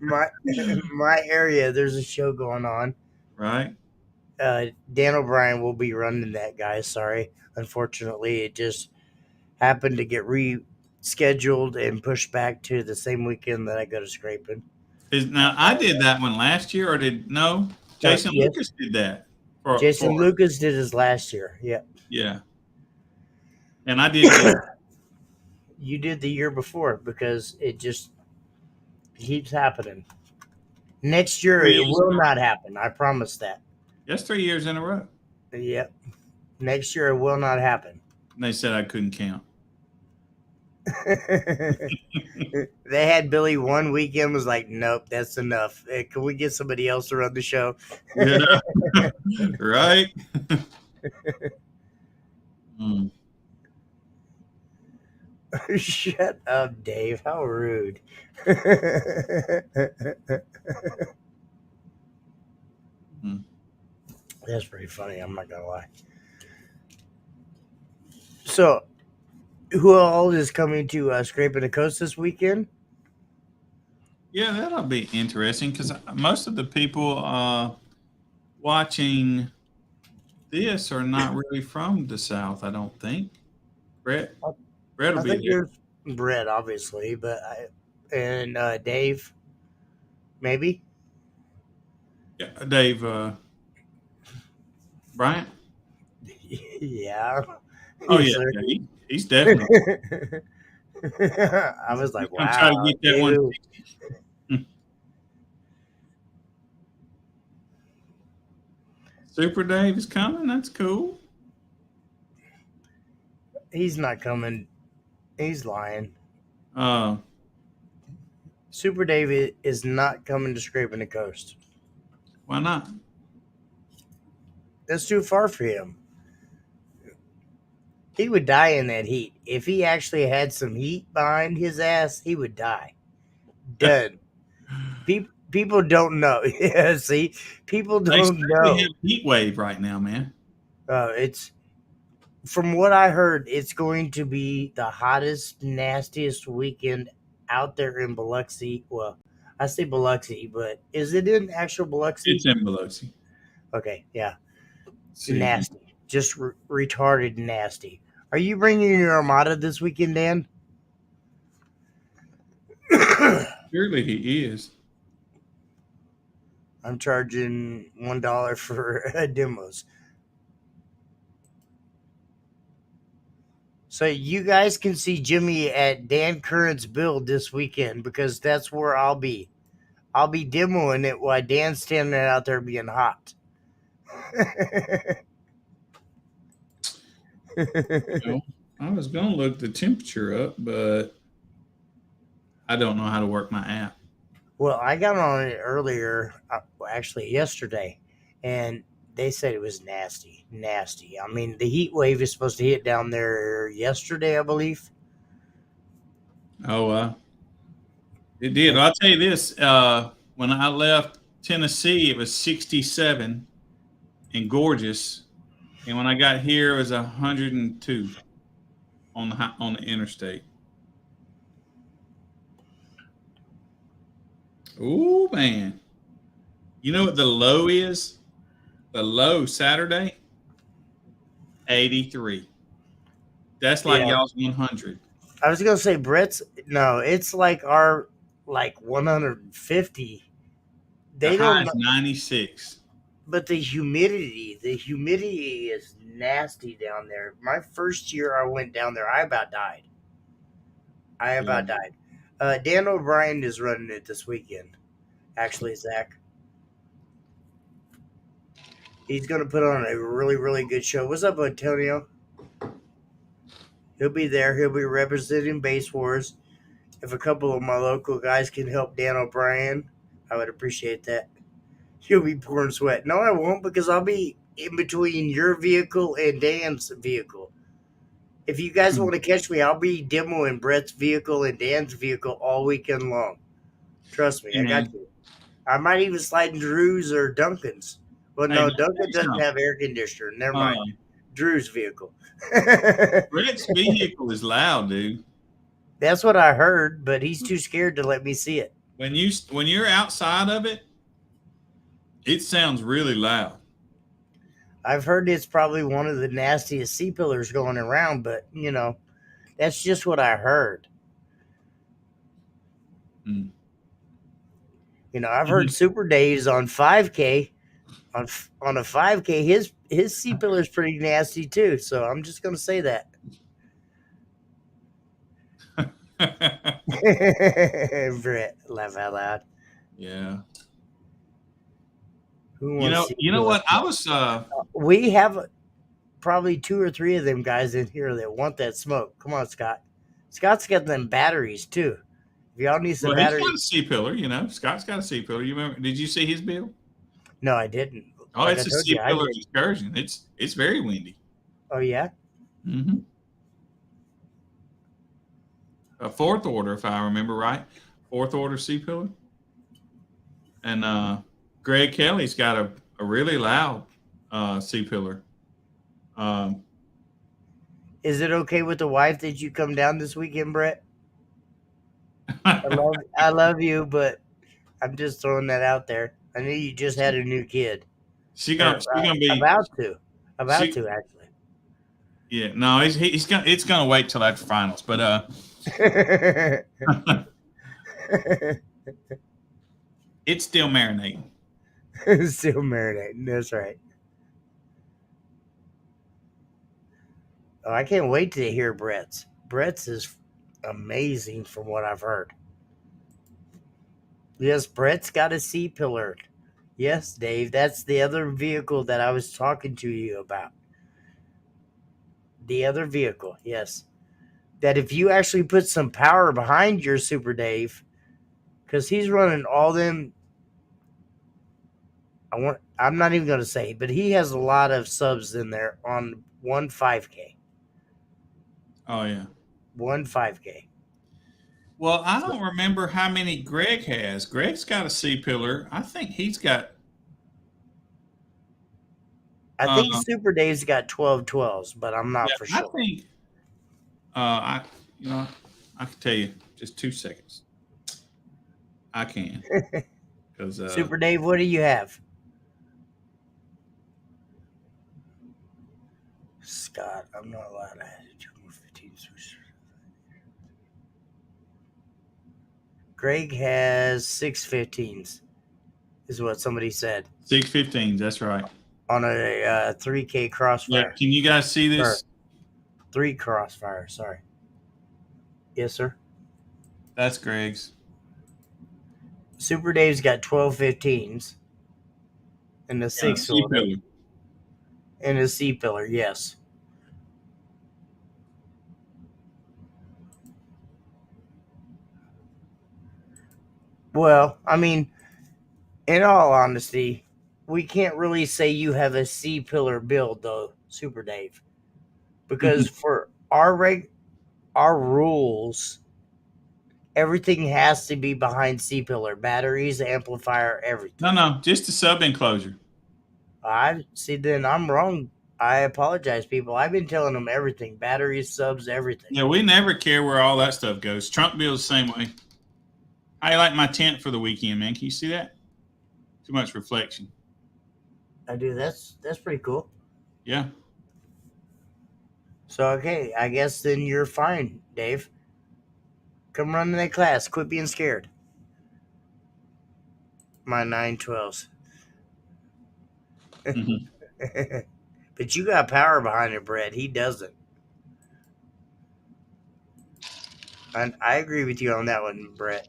my my area, there's a show going on. Right. Dan O'Brien will be running that, guys. Sorry. Unfortunately, it just happened to get rescheduled and pushed back to the same weekend that I go to Scraping. Now I did that one last year, or did no? Jason Yes, Lucas did that for Jason Lucas did his last year. Yeah. yeah, and I did this. You did the year before because it just keeps happening. Next year, Three it years in will a row. not happen. I promise that. That's 3 years in a row. Yep. Next year, it will not happen. And they said I couldn't count. They had Billy one weekend, was like, nope, that's enough. Can we get somebody else to run the show? Yeah, right. Mm. Shut up, Dave. How rude. Mm. That's pretty funny. I'm not going to lie. So, who all is coming to Scraping the Coast this weekend? Yeah, that'll be interesting because most of the people watching this are not really from the South, I don't think. Brett, Brett will I be think there. there's Brett, obviously, and Dave, maybe. Yeah, Dave Bryant. Yeah. Oh Yes, yeah, sir. yeah, he's definitely. I was He's like, gonna try to wow, get that one. dude. Super Dave is coming. That's cool. He's not coming. He's lying. Uh, Super David is not coming to Scraping the Coast. why not? That's too far for him. He would die in that heat. If he actually had some heat behind his ass, he would die. Done. People don't know. Yeah, see, people They don't say we have know. a heat wave right now, man. It's from what I heard, it's going to be the hottest, nastiest weekend out there in Biloxi. Well, I say Biloxi, but is it in actual Biloxi? It's in Biloxi. Okay, yeah, See, nasty, just retarded nasty. Are you bringing your Armada this weekend, Dan? surely he is. I'm charging $1 for demos. So you guys can see Jimmy at Dan Curran's build this weekend because that's where I'll be. I'll be demoing it while Dan's standing out there being hot. You know, I was gonna look the temperature up, but I don't know how to work my app. Well, I got on it earlier, actually yesterday, and they said it was nasty, nasty. I mean, the heat wave is supposed to hit down there yesterday, I believe. Oh, it did. And I'll tell you this: when I left Tennessee, it was 67 and gorgeous, and when I got here, it was 102 on the interstate. Oh man, you know what the low is? The low Saturday, 83. That's like yeah, y'all's 100. I was gonna say Brett's. No, it's like our like 150. The They high don't is know, 96. but the humidity is nasty down there. My first year I went down there, I about died. I Yeah. about died. Dan O'Brien is running it this weekend. Actually, Zach, he's going to put on a really, really good show. What's up, Antonio? He'll be there. He'll be representing Base Wars. If a couple of my local guys can help Dan O'Brien, I would appreciate that. He'll be pouring sweat. No, I won't because I'll be in between your vehicle and Dan's vehicle. If you guys Hmm. want to catch me, I'll be demoing Brett's vehicle and Dan's vehicle all weekend long. Trust me, Hey I got man, you. I might even slide in Drew's or Duncan's. Well, hey, let no, me tell Duncan you doesn't something. have air conditioner. Never mind. Um, Drew's vehicle. Brett's vehicle is loud, dude. That's what I heard, but he's too scared to let me see it. When you're outside of it, it sounds really loud. I've heard it's probably one of the nastiest sea pillars going around, but that's just what I heard. Mm. I've heard Super Days on 5K on a 5K. His sea pillar is pretty nasty too. So I'm just gonna say that. Brett, laugh out loud. Yeah. Who You wants know, sea you know pillar? what? I was We have probably two or three of them guys in here that want that smoke. Come on, Scott. Scott's got them batteries too. If y'all need some well, he's got batteries, a C pillar, you know. Scott's got a C pillar. You remember did you see his bill? no, I didn't. Oh, Like I it's a told C you, I pillar did. excursion. It's very windy. Oh yeah, Hmm. A fourth order, if I remember right. Fourth order C pillar. And Greg Kelly's got a really loud C pillar. Um, is it okay with the wife that you come down this weekend, Brett? I love you, but I'm just throwing that out there. I know you just had a new kid, she or gonna she gonna be about to. About Shoot. to actually. Yeah, no, he's gonna it's gonna wait till after finals, but it's still marinating. Still marinating. That's right. Oh, I can't wait to hear Brett's. Brett's is amazing from what I've heard. Yes, Brett's got a C pillar. Yes, Dave, that's the other vehicle that I was talking to you about. The other vehicle, yes. That if you actually put some power behind your Super Dave, because he's running all them. I'm not even going to say, but he has a lot of subs in there on one 5K. Oh yeah. One 5K. Well, I So don't remember how many Greg has. Greg's got a C pillar. I think he's got. I think Uh, Super Dave's got 12 12s, but I'm yeah, not for I sure. think. I you know I can tell you just 2 seconds. I can because Super Dave, what do you have? Scott, I'm not allowed to add 2 more 15s. Greg has 6 15s, is what somebody said 615s. That's right. on a 3K Yeah. crossfire. Can you guys see Or this? 3 crossfire, sorry. Yes, sir. That's Greg's. Super Dave's got 12 15s and a Yeah, six C cylinder pillar. and a C pillar, yes. Well, I mean, in all honesty, we can't really say you have a C pillar build though, Super Dave. Because for our rules, everything has to be behind C pillar. Batteries, amplifier, everything. No, just a sub enclosure. I see then I'm wrong. I apologize, people. I've been telling them everything. Batteries, subs, everything. Yeah, we never care where all that stuff goes. Trunk builds the same way. I like my tent for the weekend, man. Can you see that? Too much reflection. I do. That's pretty cool. Yeah. So okay, I guess then you're fine, Dave. Come run in that class. Quit being scared. My 912s. Mhm. But you got power behind it, Brett. He doesn't. And I agree with you on that one, Brett.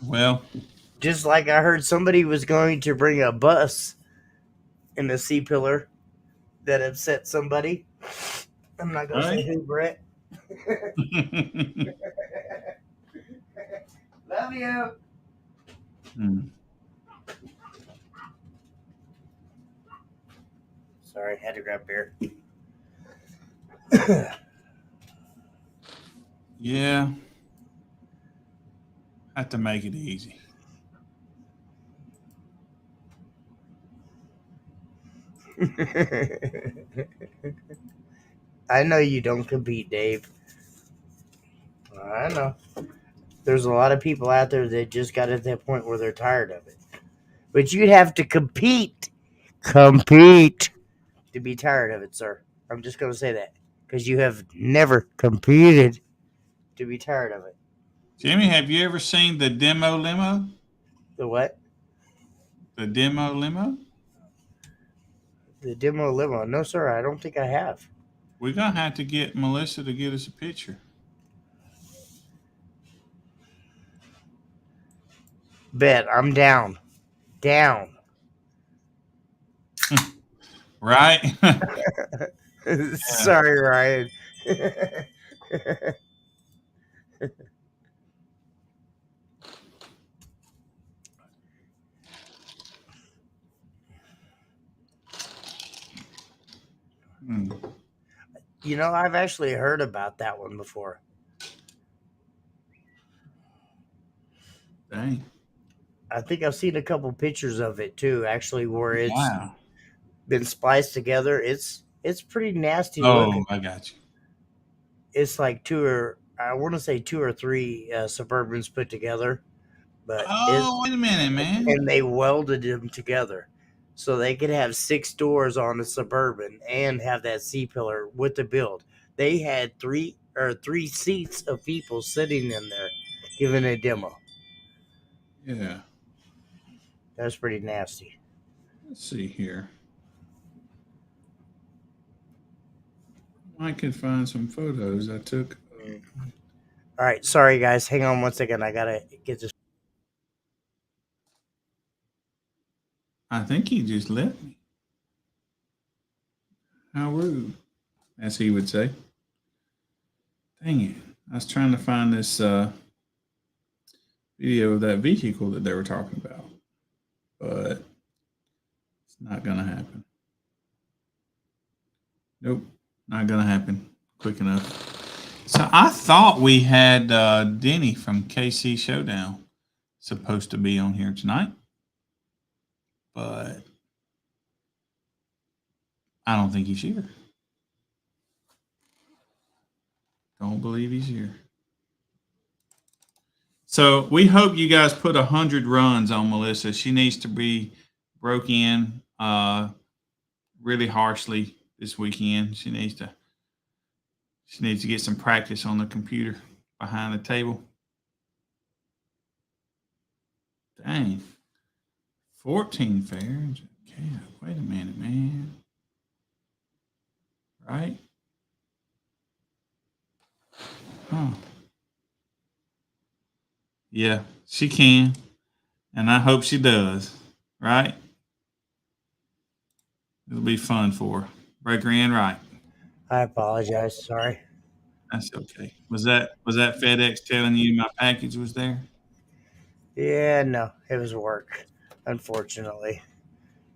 Well, Just like I heard somebody was going to bring a bus in the C pillar that upset somebody. I'm not gonna say right. who, Brett. Love you. Hmm. Sorry, had to grab beer. Yeah. Have to make it easy. I know you don't compete, Dave. I know. There's a lot of people out there that just got at that point where they're tired of it. But you'd have to compete. Compete to be tired of it, sir. I'm just going to say that. Because you have never competed to be tired of it. Jimmy, have you ever seen the demo limo? The what? The demo limo? The demo limo. No, sir, I don't think I have. We're gonna have to get Melissa to get us a picture. Bet. I'm down. Down. Right? Yeah. Sorry, Ryan. Hmm. You know, I've actually heard about that one before. Dang. I think I've seen a couple pictures of it too, actually, where it's Wow. been spliced together. It's pretty nasty looking. Oh, I got you. It's like I want to say 2 or 3 Suburbans put together, but it Oh, wait a minute, man. and they welded them together. so they could have 6 doors on the Suburban and have that C pillar with the build. They had three seats of people sitting in there giving a demo. Yeah. That's pretty nasty. Let's see here. I could find some photos I took. All right, sorry guys, hang on one second. I gotta get this. I think he just left me. How rude, as he would say. Dang it. I was trying to find this video of that vehicle that they were talking about, but it's not going to happen. Nope, not going to happen quick enough. So I thought we had Denny from KC Showdown supposed to be on here tonight, but I don't think he's here. Don't believe he's here. So we hope you guys put 100 runs on Melissa. She needs to be broke in really harshly this weekend. She needs to get some practice on the computer behind the table. Dang. 14 fairs. Okay, wait a minute, man. Right? Huh. Yeah, she can. And I hope she does. Right? It'll be fun for her. Break her in right. I apologize. Sorry. That's okay. Was that FedEx telling you my package was there? Yeah, no, it was work. Unfortunately,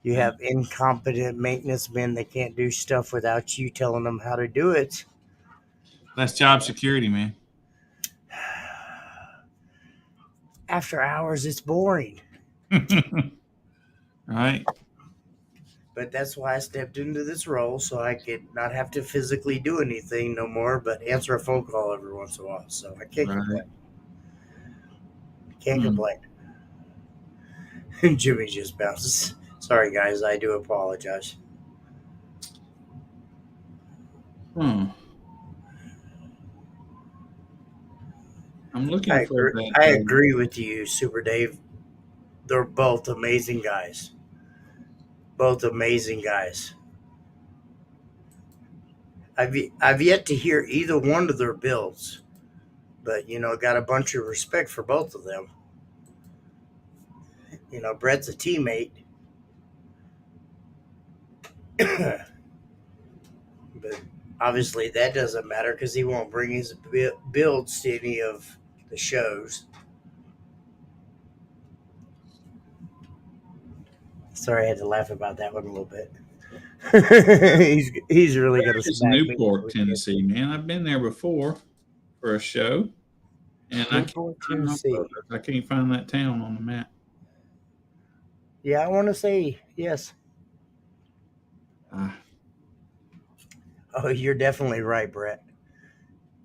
you Okay. have incompetent maintenance men that can't do stuff without you telling them how to do it. That's job security, man. After hours, it's boring. Right? But that's why I stepped into this role so I could not have to physically do anything no more, but answer a phone call every once in a while. So I can't Right. complain. Can't Hmm. complain. Jimmy just bounces. Sorry, guys. I do apologize. Hmm. I'm looking I for agree. that. I agree with you, Super Dave. They're both amazing guys. Both amazing guys. I've yet to hear either one of their builds, but got a bunch of respect for both of them. Brett's a teammate, but obviously that doesn't matter because he won't bring his builds to any of the shows. Sorry, I had to laugh about that one a little bit. he's really gonna It's smack me this Newport, weekend. Tennessee, man. I've been there before for a show, and I can't Newport, find my Tennessee. photos. I can't find that town on the map. Yeah, I want to say yes. Ah, Oh, you're definitely right, Brett.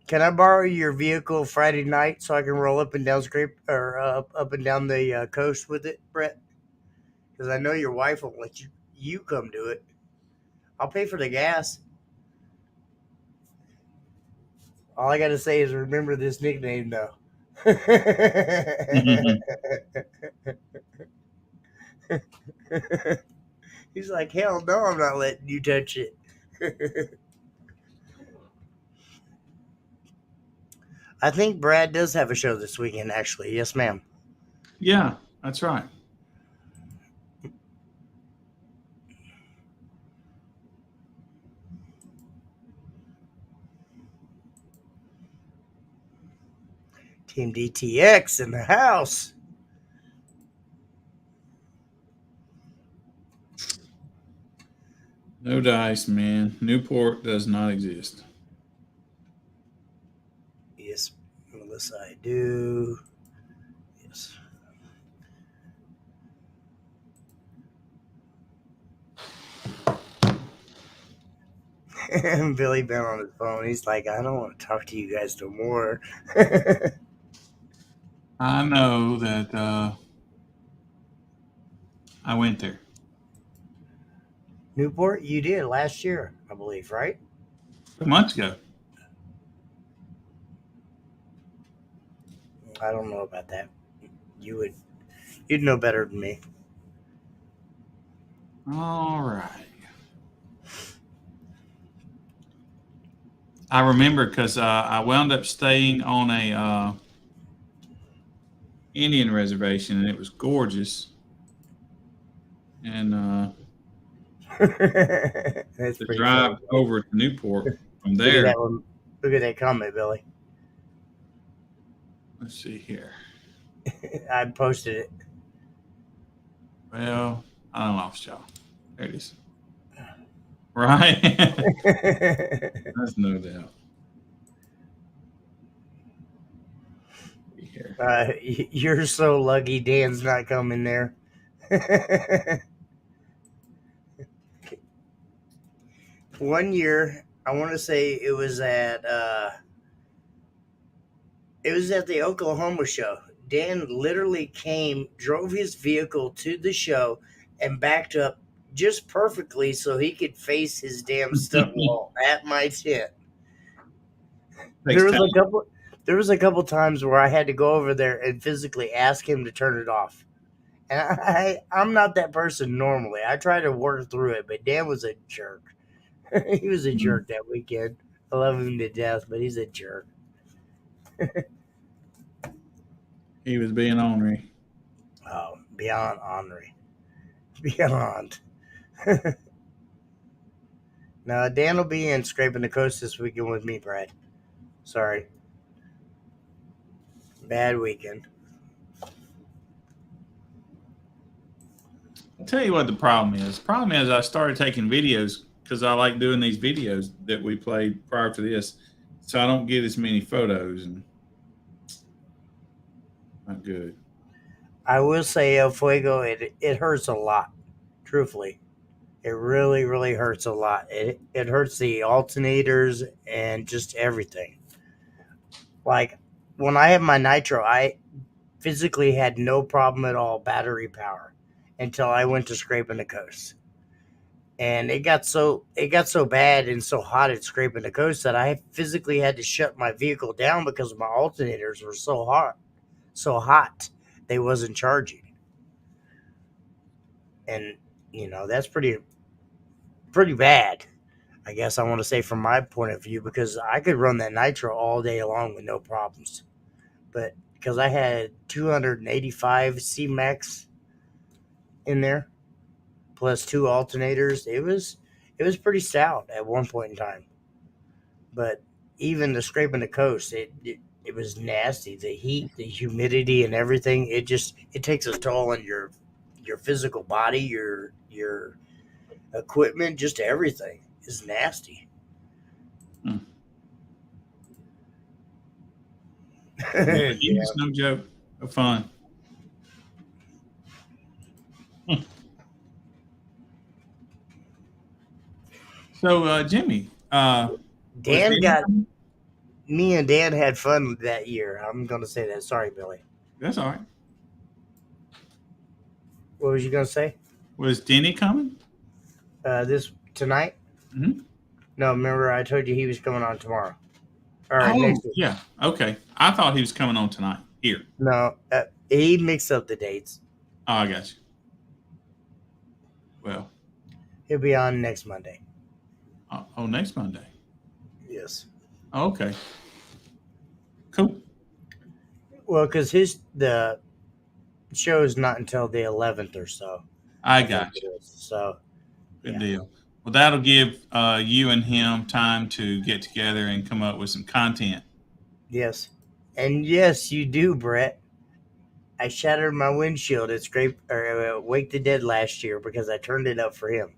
Can I borrow your vehicle Friday night so I can roll up and down scrape or up and down the coast with it, Brett? Because I know your wife won't let you come do it. I'll pay for the gas. All I got to say is remember this nickname, though. He's like, hell no, I'm not letting you touch it. I think Brad does have a show this weekend, actually. Yes, ma'am. yeah, that's right. Team DTX in the house. No dice, man. Newport does not exist. Yes, Melissa, I do. Yes. And Billy been on his phone. He's like, I don't want to talk to you guys no more. I know that I went there. Newport, you did last year, I believe, right? 2 months ago. I don't know about that. You'd know better than me. All right. I remember because I wound up staying on a Indian reservation, and it was gorgeous. And That's the pretty drive funny. over to Newport from Look at there. that one. Look at that comment, Billy. Let's see here. I posted it. Well, I don't lost y'all. There it is. Right. That's no doubt. Here. You're so lucky Dan's not coming there. One year, I want to say it was at the Oklahoma show. Dan literally came, drove his vehicle to the show, and backed up just perfectly so he could face his damn stunt wall at my tent. There Takes was time. a couple. There was a couple times where I had to go over there and physically ask him to turn it off. And I'm not that person normally. I try to work through it, but Dan was a jerk. He was a jerk that weekend. I love him to death, but he's a jerk. He was being ornery. Oh, beyond ornery. Beyond. No, Dan will be in Scraping the Coast this weekend with me, Brad. Sorry. Bad weekend. I'll tell you what the problem is. The problem is I started taking videos because I like doing these videos that we played prior to this, so I don't get as many photos, and not good. I will say El Fuego, it hurts a lot. Truthfully. It really, really hurts a lot. It hurts the alternators and just everything. Like when I had my nitro, I physically had no problem at all battery power until I went to Scraping the Coast. And it got so bad and so hot at Scraping the Coast that I physically had to shut my vehicle down because my alternators were so hot they wasn't charging. And that's pretty bad. I guess I want to say from my point of view because I could run that nitro all day long with no problems. But because I had 285 C max in there plus two alternators, it was pretty stout at one point in time. But even the Scraping the Coast, it was nasty. The heat, the humidity, and everything. It takes a toll on your physical body, your equipment, just everything is nasty. Hmm. Yeah, he Yeah. was no joke. Of fun. So, Jimmy, was Dan Danny got coming? me and Dan had fun that year. I'm gonna say that. Sorry, Billy. That's all right. What was you gonna say? Was Denny coming? This tonight? Mhm. No, remember I told you he was coming on tomorrow or Oh, next week. yeah. Okay. I thought he was coming on tonight. Here. No, he mixed up the dates. Oh, I got you. Well, He'll be on next Monday. next Monday. Yes. Oh, okay. Cool. Well, because the show is not until the 11th or so. I I think got it you. is. So Good yeah. deal. Well, that'll give you and him time to get together and come up with some content. Yes. And yes, you do, Brett. I shattered my windshield at Wake the Dead last year because I turned it up for him.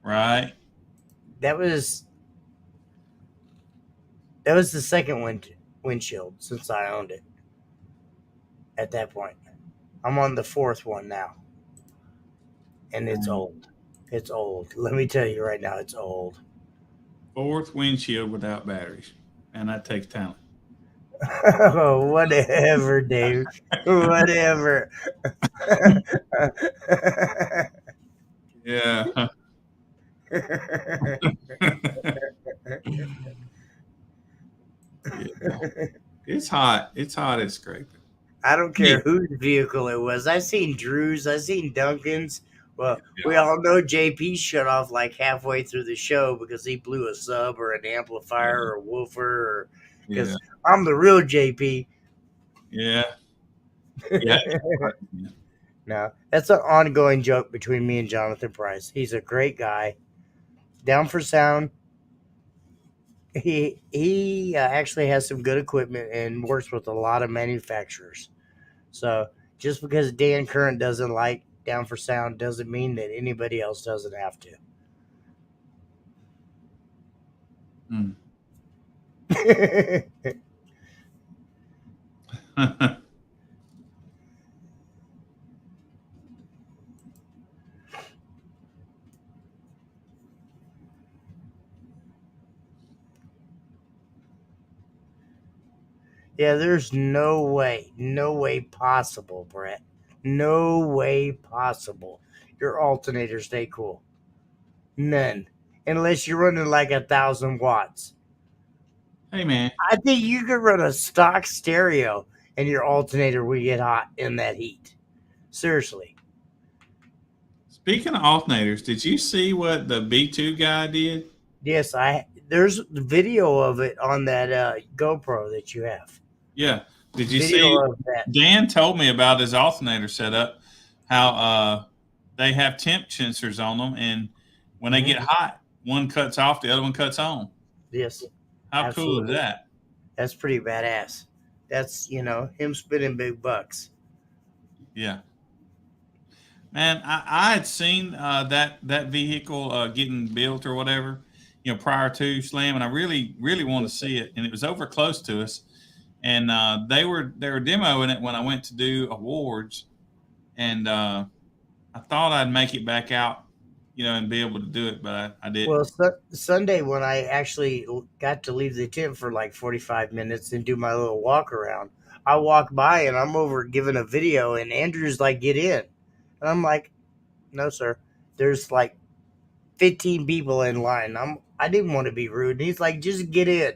Right? That was the second windshield since I owned it. At that point, I'm on the fourth one now, and it's old. It's old. Let me tell you right now, it's old. Fourth windshield without batteries. And that takes talent. Oh, whatever, Dave. Whatever. Yeah. Yeah. It's hot. It's hot at scraping. I don't Yeah. care whose vehicle it was. I seen Drew's. I seen Duncan's. Well, we Yeah. all know JP shut off like halfway through the show because he blew a sub or an amplifier or a woofer. Or Yeah. because I'm the real JP. Yeah. Yeah. Yeah. No, that's an ongoing joke between me and Jonathan Price. He's a great guy. Down for sound. He actually has some good equipment and works with a lot of manufacturers. So just because Dan Current doesn't like Down for Sound doesn't mean that anybody else doesn't have Mm. to. Yeah, there's no way possible, Brett. No way possible. Your alternators stay cool. None. Unless you're running like 1,000 watts. Hey, man. I think you could run a stock stereo and your alternator will get hot in that heat. Seriously. Speaking of alternators, did you see what the B2 guy did? Yes, there's video of it on that GoPro that you have. Yeah. Did you Video see? of that. Dan told me about his alternator setup, how they have temp sensors on them, and when they Mhm. get hot, one cuts off, the other one cuts on. Yes, How cool is absolutely. that? That's pretty badass. That's him spending big bucks. Yeah. Man, I had seen that vehicle getting built or whatever, prior to Slam, and I really wanted to see it, and it was over close to us, and they were demoing it when I went to do awards, and I thought I'd make it back out, and be able to do it, but I Well, didn't. Sunday when I actually got to leave the tent for like 45 minutes and do my little walk around, I walk by and I'm over giving a video, and Andrew's like, "Get in," and I'm like, "No, sir." There's like 15 people in line. I didn't want to be rude. And he's like, "Just get in.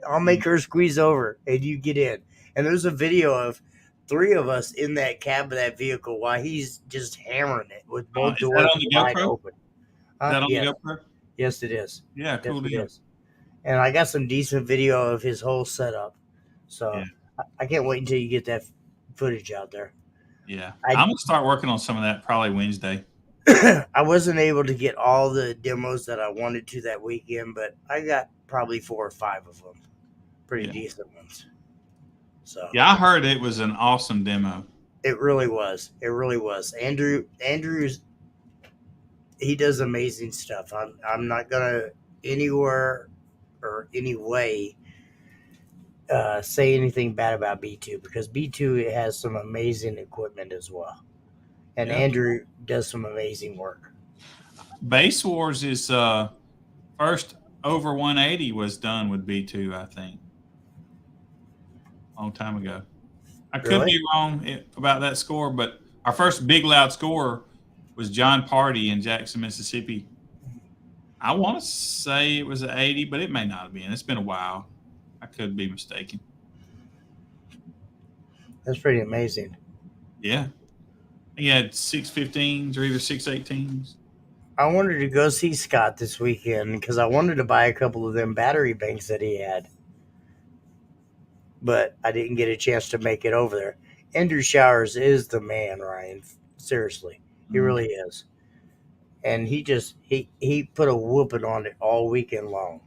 I'll make her squeeze over and you get in." And there's a video of three of us in that cab of that vehicle while he's just hammering it with both Is that doors on the wide GoPro? Is open. that on the Yes. GoPro? Yes, it is. Yeah, Yes, cool it deal. is. And I got some decent video of his whole setup. Yeah, So I can't wait until you get that footage out there. yeah. I I'm gonna start working on some of that probably Wednesday. I wasn't able to get all the demos that I wanted to that weekend, but I got probably 4 or 5 of them. Pretty Yeah, decent ones. So yeah. I heard it was an awesome demo. it really was. It really was. Andrew's he does amazing stuff. I'm not gonna anywhere or any way say anything bad about B2 because B2 has some amazing equipment as well. And Yeah. Andrew does some amazing work. Base Wars is first over 180 was done with B2, I think, a long time ago. I could Really? be wrong about that score, but our first big loud score was John Party in Jackson, Mississippi. I want to say it was an 80, but it may not have been. It's been a while. I could be mistaken. That's pretty amazing. Yeah. He had 615s or either 618s. I wanted to go see Scott this weekend because I wanted to buy a couple of them battery banks that he had. But I didn't get a chance to make it over there. Andrew Showers is the man, Ryan. Seriously. He Mm. really is. And he put a whooping on it all weekend long.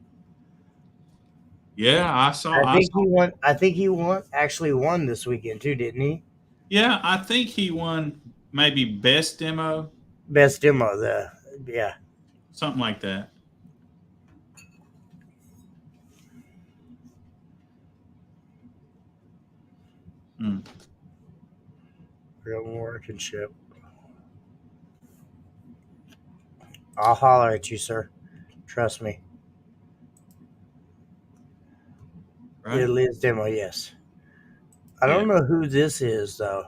Yeah, I saw. I think he actually won this weekend too, didn't he? Yeah, I think he won maybe best demo, Best demo, yeah. something like that. Mm. Real workmanship. I'll holler at you, sir. Trust me. Right? It is demo, yes. I Yeah. don't know who this is though.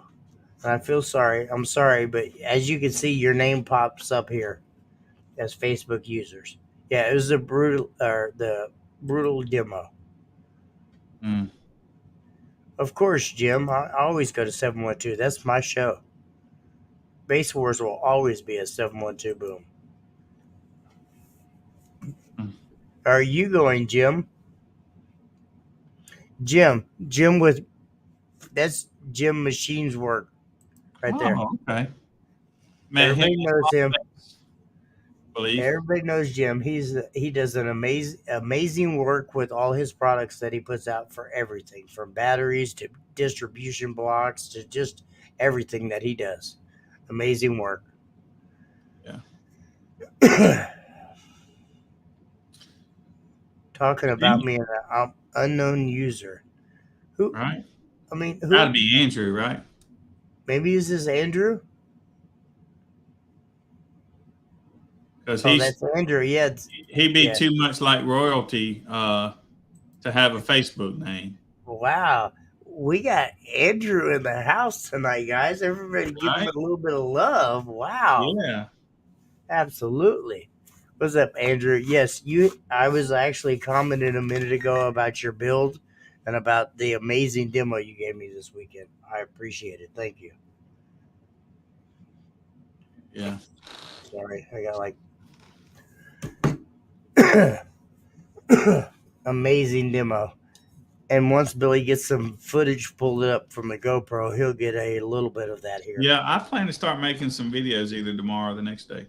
And I feel sorry. I'm sorry, but as you can see, your name pops up here. as Facebook users. Yeah, it was the brutal demo. Mm. Of course, Jim. I always go to 712. That's my show. Base Wars will always be a 712 boom. Mm. Are you going, Jim? Jim with that's Jim Machine's work right there. Oh, okay. Met him Everybody knows him. I believe. Everybody knows Jim. He does an amazing work with all his products that he puts out for everything, from batteries to distribution blocks to just everything that he does. Amazing work. Yeah. Talking about Jimmy, me and an unknown user. Who? right? I mean, Gotta who? be Andrew, right? Maybe is this Andrew? Because Oh, that's Andrew. Yeah, he'd be yeah. too much like royalty to have a Facebook name, Wow. We got Andrew in the house tonight, guys. Everybody give him right? a little bit of love. Wow. Yeah. Absolutely. What's up, Andrew? Yes, you I was actually commenting a minute ago about your build and about the amazing demo you gave me this weekend. I appreciate it. Thank you. Yeah. Sorry. I got like amazing demo. And once Billy gets some footage pulled up from the GoPro, he'll get a little bit of that here. Yeah, I plan to start making some videos either tomorrow or the next day.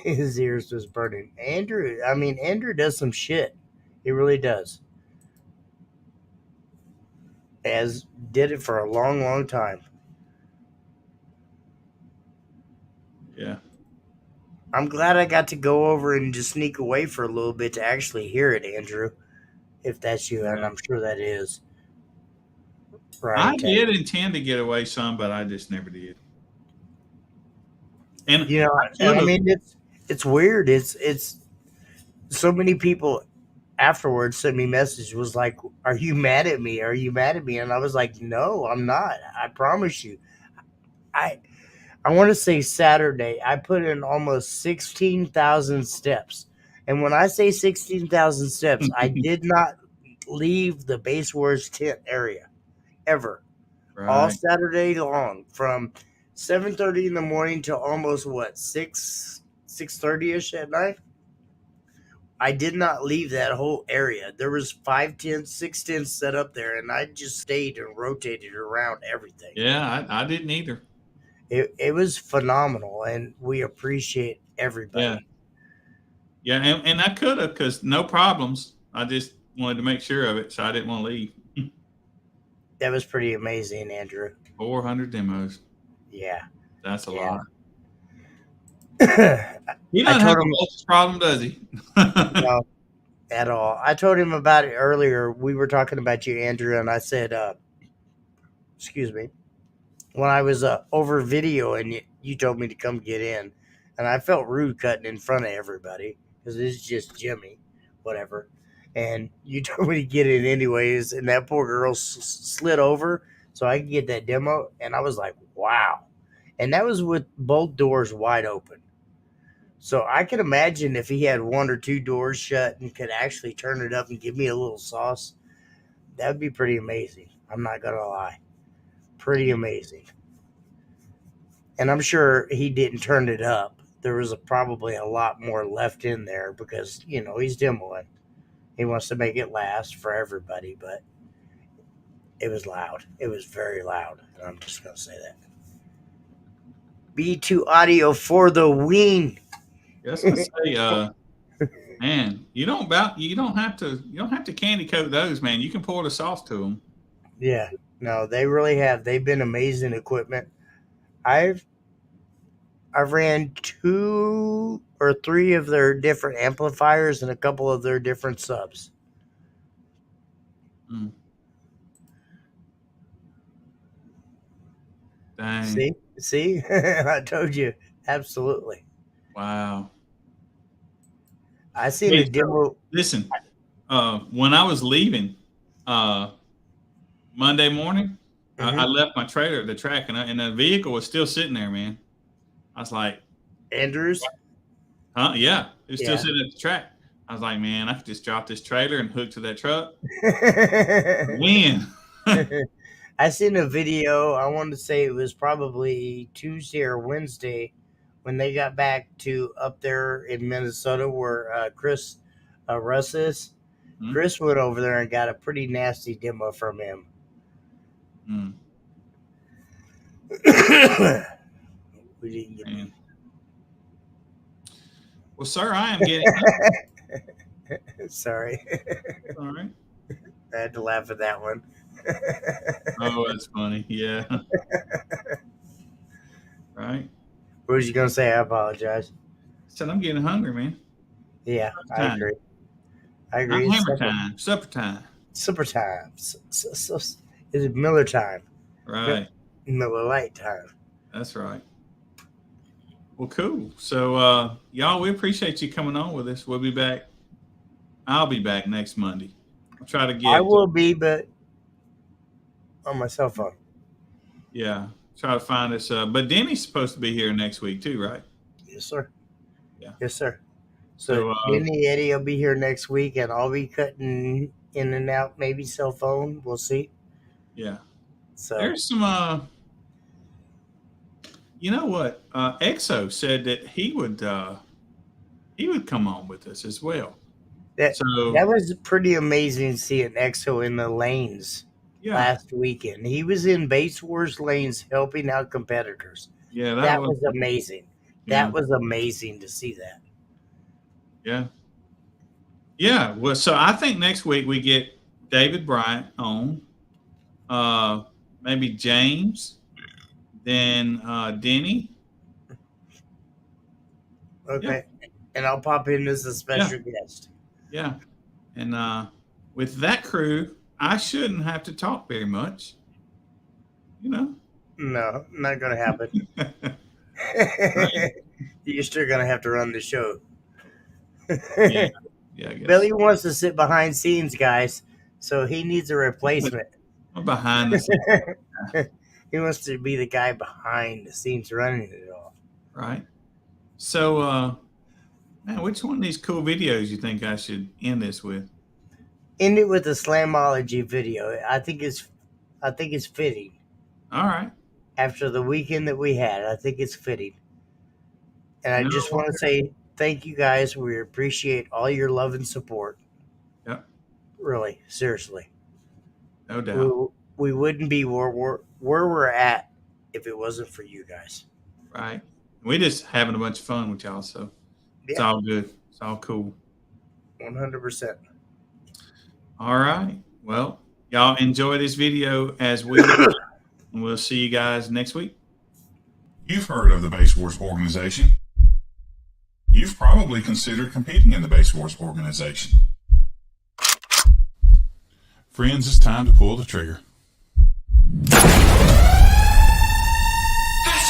His ears was burning. Andrew does some shit. He really does. As did it for a long, long time. Yeah. I'm glad I got to go over and just sneak away for a little bit to actually hear it, Andrew. If that's you, and Yeah. I'm sure that is. I Ryan Tech. did intend to get away some, but I just never did. And You know, I could have. it's weird. It's so many people afterwards sent me message was like, "Are you mad at me? Are you mad at me?" And I was like, "No, I'm not. I promise you." I I want to say Saturday, I put in almost 16,000 steps. And when I say 16,000 steps, I did not leave the Base Wars tent area ever. All Right. Saturday long from 7:30 in the morning to almost what, 6:30ish at night. I did not leave that whole area. There was 5 tents, 6 tents set up there, and I just stayed and rotated around everything. Yeah, I didn't either. It was phenomenal, and we appreciate Yeah. everybody. Yeah, and I could have because no problems. I just wanted to make sure of it, so I didn't want to leave. That was pretty amazing, Andrew. 400 demos. Yeah, That's a yeah. lot. I He doesn't have told a him voltage problem, does he? no at all. I told him about it earlier. We were talking about you, Andrew, and I said, "Excuse me." When I was over video, and you told me to come get in, and I felt rude cutting in front of everybody because it's just Jimmy, whatever. And you told me to get in anyways, and that poor girl slid over so I could get that demo, and I was like, "Wow!" And that was with both doors wide open. So I can imagine if he had one or two doors shut and could actually turn it up and give me a little sauce, that would be pretty amazing. I'm not gonna lie, pretty amazing. And I'm sure he didn't turn it up. There was probably a lot more left in there because he's demoing. He wants to make it last for everybody, but it was loud. It was very loud, and I'm just gonna say that. B2 audio for the win. I was gonna say, man, you don't have to candy coat those, man. You can pour the sauce to them. Yeah, no, they really have. They've been amazing equipment. I've I've ran two or three of their different amplifiers and a couple of their different subs. Mm, dang, See, I told you, absolutely. wow. I seen Hey, a so demo. listen, when I was leaving uh, Monday morning, I Mhm. left my trailer at the track, and the vehicle was still sitting there, man. I was like, Andrews. Huh? Yeah. It was still Yeah. sitting at the track. I was like, man, I could just drop this trailer and hook to that truck. Win. I seen a video. I want to say it was probably Tuesday or Wednesday when they got back to up there in Minnesota where Chris Russ is. Hmm. Chris went over there and got a pretty nasty demo from him. Hmm. We didn't get Man. Well, sir, I am getting. Sorry. All right. I had to laugh at that one. Oh, that's funny. Yeah. Right. What was you going to say? I apologize. Said I'm getting hungry, man. Yeah, I Time. agree. I Not agree. It's hammer time. Supper time. supper time. Is it Miller time? Right. Miller Light time. That's right. Well, cool. So, y'all, we appreciate you coming on with us. We'll be back. I'll be back next Monday. I'll try to get. I will be, but on my cell phone. Yeah. Try to find us. But Denny's supposed to be here next week too, right? Yes, sir. Yeah. Yes, sir. So, So, Denny Eddie will be here next week, and I'll be cutting in and out, maybe cell phone. We'll see. Yeah. So There's some. You know what? EXO said that he would come on with us as well. that So was pretty amazing seeing EXO in the lanes yeah, last weekend. He was in Base Wars lanes helping out competitors. yeah, That was amazing. yeah, That was amazing to see that. yeah, yeah. Well, so I think next week we get David Bryant on, maybe James, then Denny. Okay. And I'll pop in as a special guest. Yeah, and with that crew, I shouldn't have to talk very much. You know. No, not going to happen. You're still going to have to run the show. Yeah, I guess. Billy wants to sit behind scenes, guys, so he needs a replacement. I'm behind the scenes. He wants to be the guy behind the scenes running it all. Right. So, man, which one of these cool videos you think I should end this with? End it with a Slamology video. I think it's fitting. All right. After the weekend that we had, I think it's fitting. And I just want to say thank you guys. We appreciate all your love and support. Yep. Really, seriously. No doubt. We wouldn't be where we're at if it wasn't for you guys. Right. We just having a bunch of fun with y'all, so it's all good. It's all cool. 100%. All right. Well, y'all enjoy this video as we do, and we'll see you guys next week. You've heard of the Base Wars organization. You've probably considered competing in the Base Wars organization. Friends, it's time to pull the trigger. This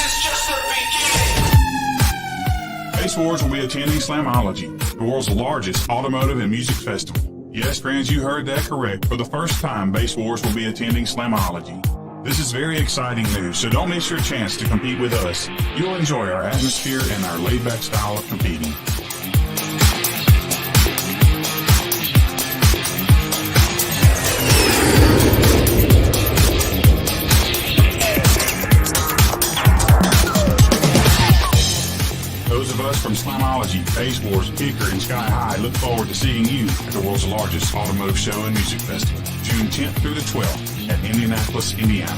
is just the beginning. Base Wars will be attending Slamology, the world's largest automotive and music festival. Yes, friends, you heard that correct. For the first time, Base Wars will be attending Slamology. This is very exciting news, so don't miss your chance to compete with us. You'll enjoy our atmosphere and our laid-back style of competing. Those of us from Slamology, Base Wars, Kicker, and Sky High look forward to seeing you at the world's largest automotive show and music festival, June 10th through the 12th at Indianapolis, Indiana.